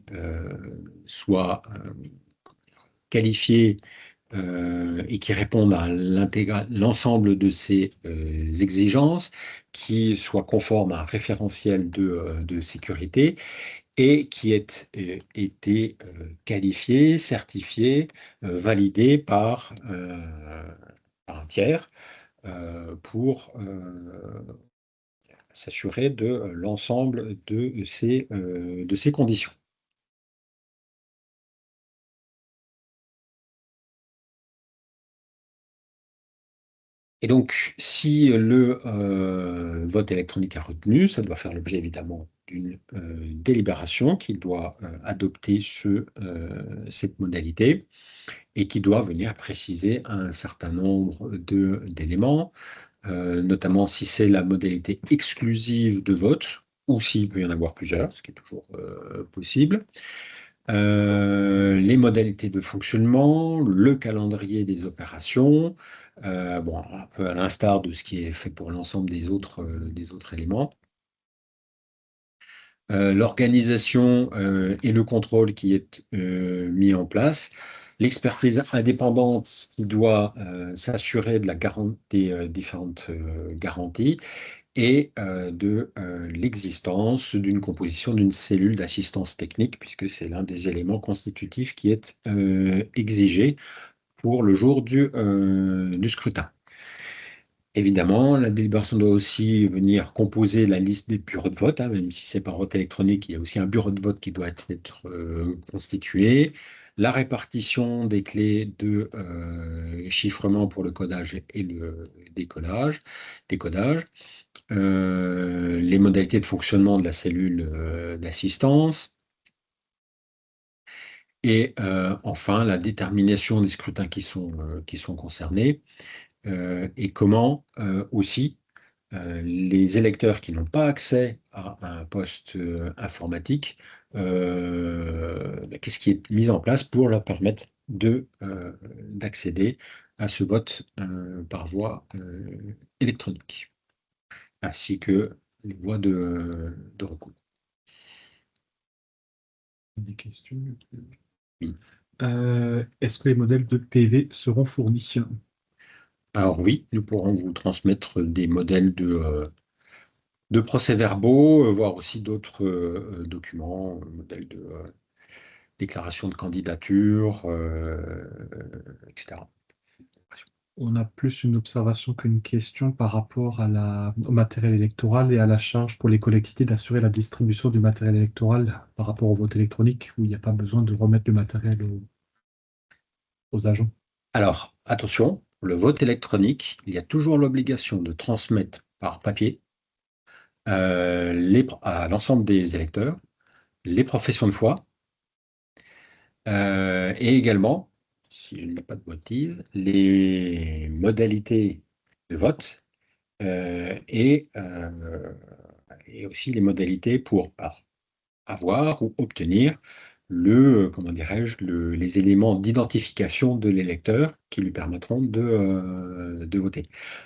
soit qualifiée et qui réponde à l'ensemble de ces exigences, qui soit conforme à un référentiel de sécurité et qui ait été qualifié, certifié, validé par un tiers pour s'assurer de l'ensemble de ces conditions. Et donc, si le vote électronique est retenu, ça doit faire l'objet évidemment d'une délibération qui doit adopter cette modalité et qui doit venir préciser un certain nombre d'éléments, notamment si c'est la modalité exclusive de vote ou s'il peut y en avoir plusieurs, ce qui est toujours possible. Les modalités de fonctionnement, le calendrier des opérations, bon, un peu à l'instar de ce qui est fait pour l'ensemble des autres éléments. L'organisation et le contrôle qui est mis en place, l'expertise indépendante qui doit s'assurer de la des différentes garanties et de l'existence d'une composition d'une cellule d'assistance technique, puisque c'est l'un des éléments constitutifs qui est exigé pour le jour du scrutin. Évidemment, la délibération doit aussi venir composer la liste des bureaux de vote, hein, même si c'est par vote électronique, il y a aussi un bureau de vote qui doit être constitué. La répartition des clés de chiffrement pour le codage et le décodage. Les modalités de fonctionnement de la cellule d'assistance, et enfin la détermination des scrutins qui sont concernés, et comment aussi les électeurs qui n'ont pas accès à un poste informatique, qu'est-ce qui est mis en place pour leur permettre d'accéder à ce vote par voie électronique, ainsi que les voies de recours. Des questions? Oui. Est-ce que les modèles de PV seront fournis? Alors oui, nous pourrons vous transmettre des modèles de procès-verbaux, voire aussi d'autres documents, modèles de déclaration de candidature, etc. On a plus une observation qu'une question par rapport au matériel électoral et à la charge pour les collectivités d'assurer la distribution du matériel électoral par rapport au vote électronique, où il n'y a pas besoin de remettre le matériel aux agents. Alors, attention, le vote électronique, il y a toujours l'obligation de transmettre par papier à l'ensemble des électeurs les professions de foi et également, si je ne dis pas de bêtises, les modalités de vote et aussi les modalités pour avoir ou obtenir comment dirais-je, les éléments d'identification de l'électeur qui lui permettront de voter.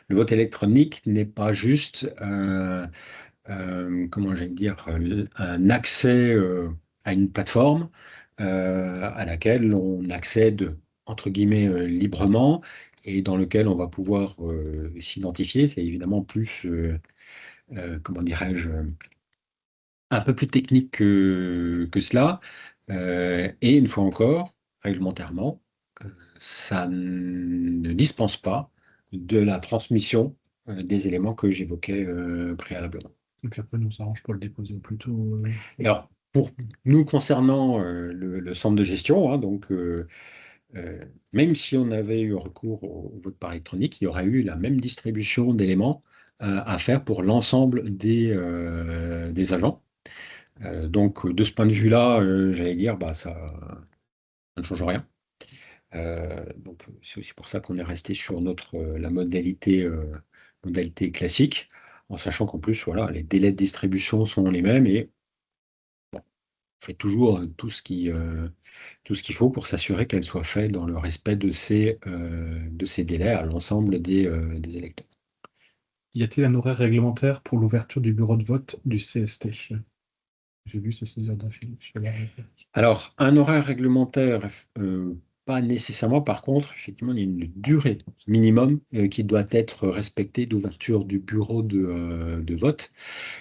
Le vote électronique n'est pas juste comment j'allais dire, un accès à une plateforme à laquelle on accède, entre guillemets, librement et dans lequel on va pouvoir s'identifier. C'est évidemment plus, comment dirais-je, un peu plus technique que cela. Et une fois encore, réglementairement, ça ne dispense pas de la transmission des éléments que j'évoquais préalablement. Et puis après, on s'arrange pour le déposer au plus tôt. Et alors, pour nous concernant le centre de gestion, hein, donc, même si on avait eu recours au vote par électronique, il y aurait eu la même distribution d'éléments à faire pour l'ensemble des agents. Donc, de ce point de vue-là, j'allais dire, bah, ça ne change rien. Donc, c'est aussi pour ça qu'on est resté sur la modalité classique, en sachant qu'en plus, voilà, les délais de distribution sont les mêmes et bon, on fait toujours tout ce qu'il faut pour s'assurer qu'elle soit faite dans le respect de ces délais à l'ensemble des électeurs. Y a-t-il un horaire réglementaire pour l'ouverture du bureau de vote du CST? J'ai vu ces 6 heures d'affilée. Je vais la refaire. Alors, un horaire réglementaire, pas nécessairement. Par contre, effectivement, il y a une durée minimum qui doit être respectée d'ouverture du bureau de vote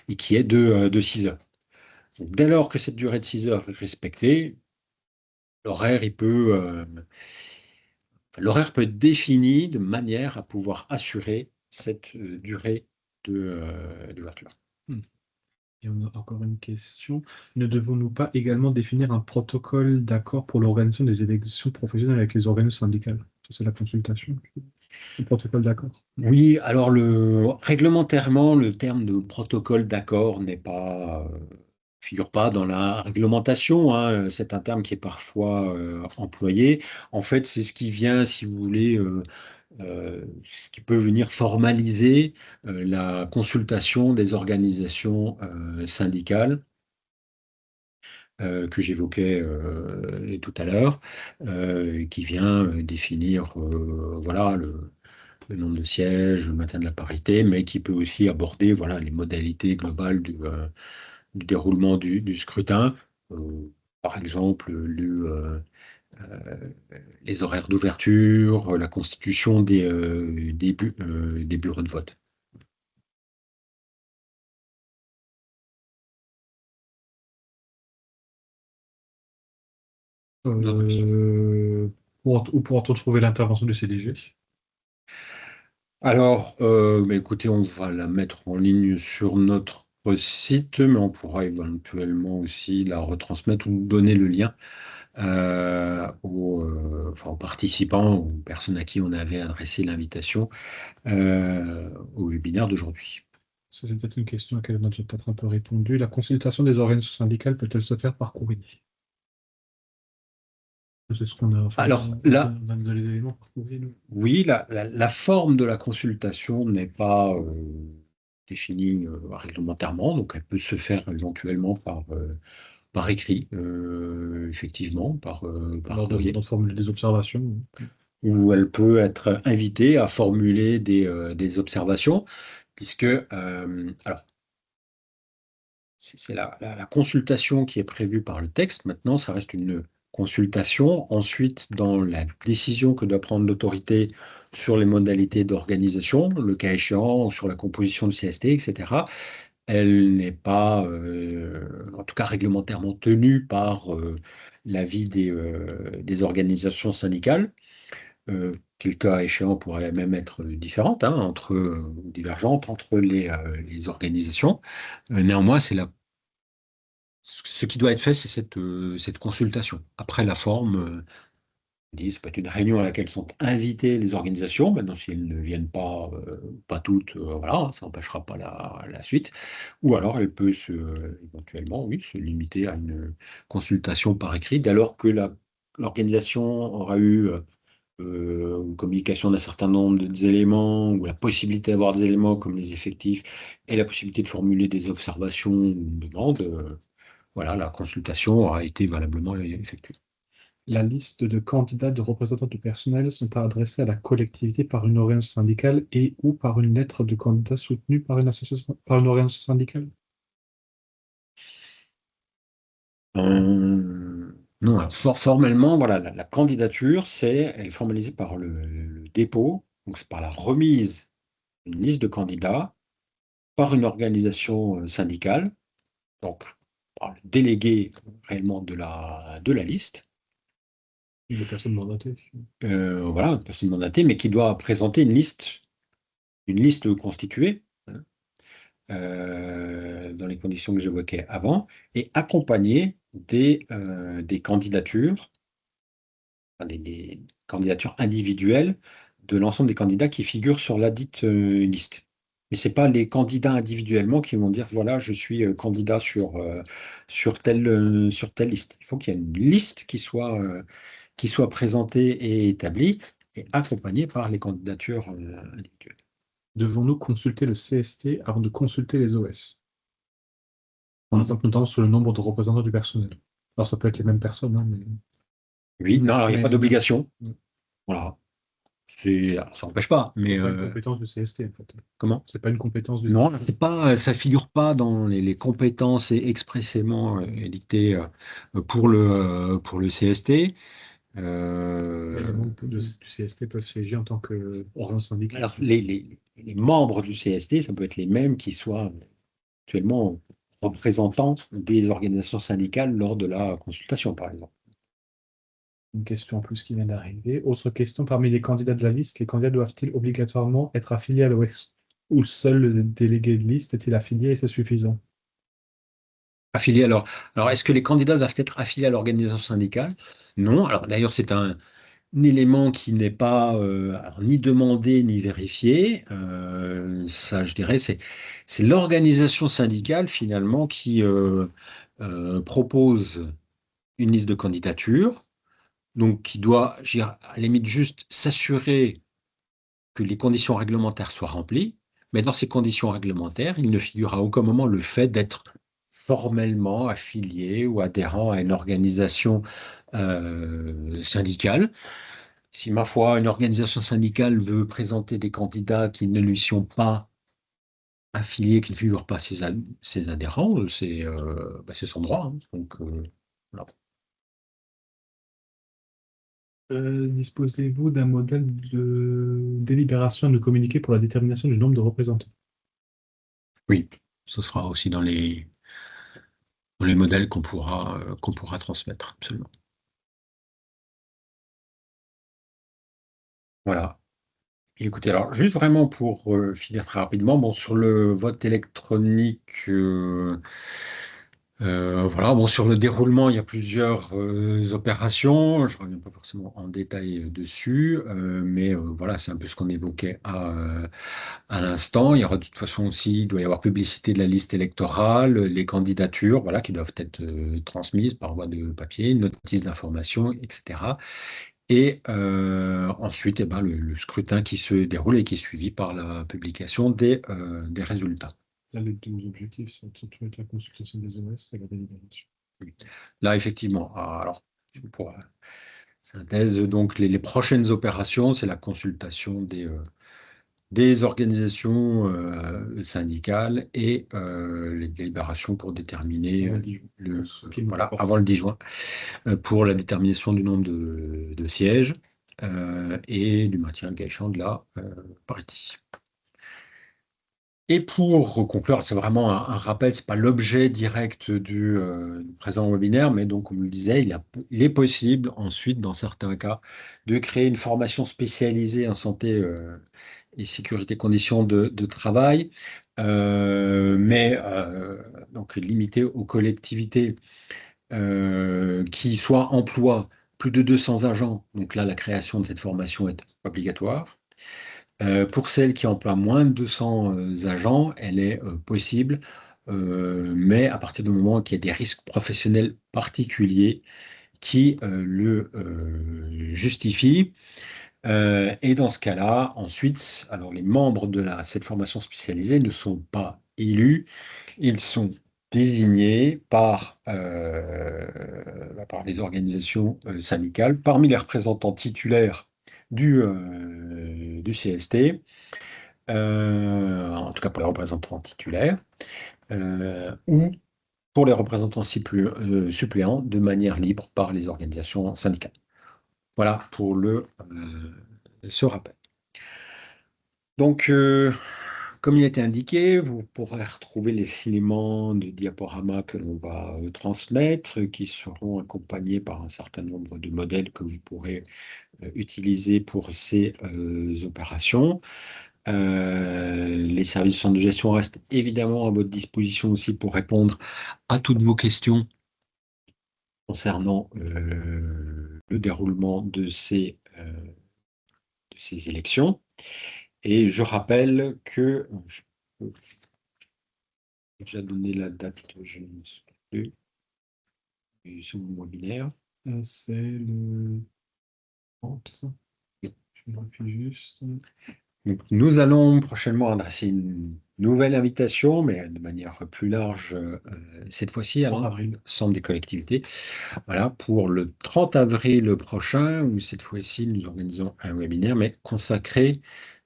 et qui est de 6 heures. Donc, dès lors que cette durée de 6 heures est respectée, l'horaire, l'horaire peut être défini de manière à pouvoir assurer cette durée d'ouverture. Et on a encore une question. Ne devons-nous pas également définir un protocole d'accord pour l'organisation des élections professionnelles avec les organisations syndicales? Ça, c'est la consultation. Le protocole d'accord. Oui, alors réglementairement, le terme de protocole d'accord figure pas dans la réglementation, hein. C'est un terme qui est parfois employé. En fait, c'est ce qui vient, si vous voulez, ce qui peut venir formaliser la consultation des organisations syndicales que j'évoquais tout à l'heure, qui vient définir voilà, le nombre de sièges, le maintien de la parité, mais qui peut aussi aborder voilà, les modalités globales du déroulement du scrutin. Par exemple, euh, les horaires d'ouverture, la constitution des bureaux de vote. D'autres questions? Euh, Où pourra-t-on trouver l'intervention du CDG? Alors, bah, écoutez, on va la mettre en ligne sur notre site, mais on pourra éventuellement aussi la retransmettre ou donner le lien enfin, aux participants, aux personnes à qui on avait adressé l'invitation au webinaire d'aujourd'hui. Ça, c'est peut-être une question à laquelle on a déjà peut-être un peu répondu. La consultation des organisations syndicales peut-elle se faire par courrier? C'est ce qu'on a fait. Alors On là, donne les éléments par courrier, nous. oui, la forme de la consultation n'est pas définie réglementairement, donc elle peut se faire éventuellement par écrit, effectivement, par Lors de courrier, notre formuler des observations. ou elle peut être invitée à formuler des observations, puisque, alors, c'est la consultation qui est prévue par le texte. Maintenant, ça reste une consultation. Ensuite, dans la décision que doit prendre l'autorité sur les modalités d'organisation, le cas échéant, sur la composition du CST, etc., elle n'est pas, en tout cas réglementairement tenue par l'avis des organisations syndicales. Quel cas échéant pourrait même être différente, hein, divergente entre les organisations. Néanmoins, ce qui doit être fait, c'est cette consultation. Après, la forme, ça peut être une réunion à laquelle sont invitées les organisations. Maintenant, si elles ne viennent pas toutes, voilà, hein, ça n'empêchera pas la suite. Ou alors, elle peut éventuellement, oui, se limiter à une consultation par écrit, dès lors que l'organisation aura eu une communication d'un certain nombre d'éléments, ou la possibilité d'avoir des éléments comme les effectifs, et la possibilité de formuler des observations ou une demande. Voilà, la consultation aura été valablement effectuée. La liste de candidats de représentants du personnel sont adressés à la collectivité par une organisation syndicale et ou par une lettre de candidat soutenue par une association, par une organisation syndicale. Non, alors, formellement, voilà, la candidature, elle est formalisée par le dépôt, donc c'est par la remise d'une liste de candidats par une organisation syndicale, donc par le délégué réellement de la liste. Les personnes mandatées. Voilà, une personne mandatée, mais qui doit présenter une liste constituée, hein, dans les conditions que j'évoquais avant, et accompagnée des candidatures, enfin, des candidatures individuelles de l'ensemble des candidats qui figurent sur la dite liste. Mais ce n'est pas les candidats individuellement qui vont dire, voilà, je suis candidat sur telle liste. Il faut qu'il y ait une liste qui soit présentée et établie et accompagnée par les candidatures individuelles. Devons-nous consulter le CST avant de consulter les OS? Par exemple, notamment sur le nombre de représentants du personnel. Alors, ça peut être les mêmes personnes, hein, mais... Oui, non, alors il n'y a pas mais- d'obligation. Voilà. Alors, ça n'empêche pas, mais C'est pas une compétence du CST, en fait. comment? C'est pas une compétence du Non, CST. c'est pas, ça figure pas dans les compétences expressément édictées pour le CST. Mais les Euh, membres du CST peuvent siéger en tant qu'organe syndical. alors, les membres du CST, ça peut être les mêmes qui soient actuellement représentants des organisations syndicales lors de la consultation, par exemple. Une question en plus qui vient d'arriver. Autre question, parmi les candidats de la liste, les candidats doivent-ils obligatoirement être affiliés à l'OS ou seul le délégué de liste est-il affilié et c'est suffisant? Affiliés alors est-ce que les candidats doivent être affiliés à l'organisation syndicale? Non. Alors d'ailleurs, c'est un élément qui n'est pas alors, ni demandé ni vérifié. Ça, je dirais, c'est l'organisation syndicale finalement qui propose une liste de candidatures, donc qui doit, je dirais, à la limite, juste s'assurer que les conditions réglementaires soient remplies. Mais dans ces conditions réglementaires, il ne figure à aucun moment le fait d'être formellement affilié ou adhérent à une organisation syndicale. Si, ma foi, une organisation syndicale veut présenter des candidats qui ne lui sont pas affiliés, qui ne figurent pas ses adhérents, c'est son droit, hein. Donc, voilà. Disposez-vous d'un modèle de délibération à nous communiquer pour la détermination du nombre de représentants? Oui, ce sera aussi dans les modèles qu'on pourra transmettre, absolument. Voilà. Écoutez, alors juste vraiment pour finir très rapidement, bon, sur le vote électronique, voilà, bon, sur le déroulement, il y a plusieurs opérations. Je ne reviens pas forcément en détail dessus, mais voilà, c'est un peu ce qu'on évoquait à l'instant. Il y aura de toute façon aussi, il doit y avoir publicité de la liste électorale, les candidatures, voilà, qui doivent être transmises par voie de papier, une notice d'information, etc. Et ensuite, eh ben, le scrutin qui se déroule et qui est suivi par la publication des résultats. Là, les deux objectifs sont de soumettre la consultation des OS et la délibération. Là, effectivement, alors, pour la synthèse, donc les prochaines opérations, c'est la consultation des organisations syndicales et les délibérations pour déterminer Avant le 10 juin. Qui nous voilà, rapporte. avant le 10 juin, pour la détermination du nombre de sièges et du maintien, le cas échéant, de la parité. Et pour conclure, c'est vraiment un rappel, c'est pas l'objet direct du présent webinaire, mais donc, comme je le disais, il est possible ensuite, dans certains cas, de créer une formation spécialisée en santé et sécurité conditions de travail, mais donc limitée aux collectivités qui soit emploient plus de 200 agents. Donc là, la création de cette formation est obligatoire. Pour celles qui emploient moins de 200 agents, elle est possible, mais à partir du moment qu'il y a des risques professionnels particuliers qui le justifient. Et dans ce cas-là, ensuite, alors les membres de cette formation spécialisée ne sont pas élus, ils sont désignés par les organisations syndicales parmi les représentants titulaires du CST, en tout cas pour les représentants titulaires, ou pour les représentants suppléants de manière libre par les organisations syndicales. Voilà pour ce rappel. Donc, comme il a été indiqué, vous pourrez retrouver les éléments du diaporama que l'on va transmettre, qui seront accompagnés par un certain nombre de modèles que vous pourrez utiliser pour ces opérations. Les services de centre de gestion restent évidemment à votre disposition aussi pour répondre à toutes vos questions concernant le déroulement de ces élections. Et je rappelle que je peux déjà donner la date, je ne sais plus, sur mon webinaire. C'est le 30, ça. Oui. Je vérifie juste. Donc, nous allons prochainement adresser une Nouvelle invitation, mais de manière plus large cette fois-ci à 3 avril. l'ensemble des collectivités. Voilà, pour le 30 avril prochain, où cette fois-ci nous organisons un webinaire, mais consacré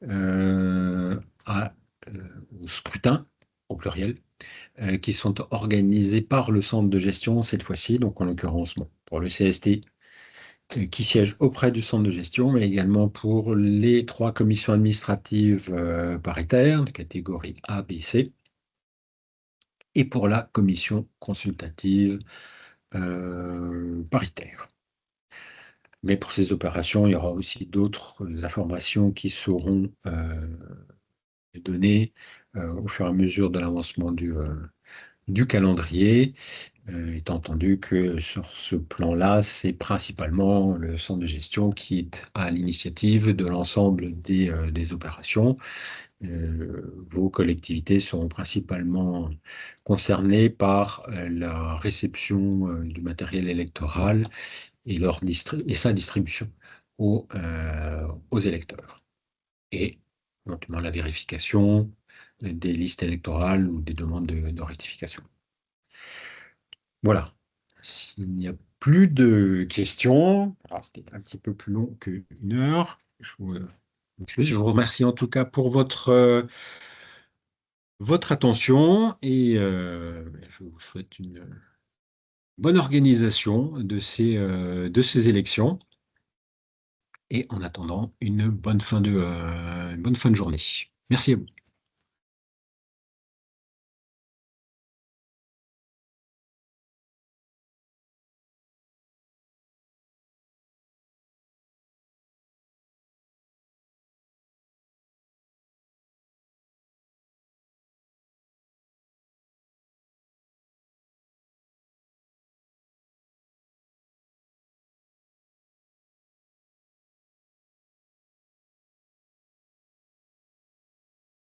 euh, à, au scrutin, au pluriel, qui sont organisés par le centre de gestion cette fois-ci, donc en l'occurrence bon, pour le CST qui siège auprès du centre de gestion, mais également pour les 3 commissions administratives paritaires de catégorie A, B, C, et pour la commission consultative paritaire. Mais pour ces opérations, il y aura aussi d'autres informations qui seront données au fur et à mesure de l'avancement du calendrier, étant entendu que sur ce plan-là, c'est principalement le centre de gestion qui est à l'initiative de l'ensemble des opérations. Vos collectivités seront principalement concernées par la réception du matériel électoral et, et sa distribution aux électeurs. Et éventuellement la vérification des listes électorales ou des demandes de rectification. Voilà. S'il n'y a plus de questions, alors c'était un petit peu plus long qu'une heure. Je vous remercie en tout cas pour votre attention et je vous souhaite une bonne organisation de ces élections et en attendant une bonne fin de journée. Merci à vous.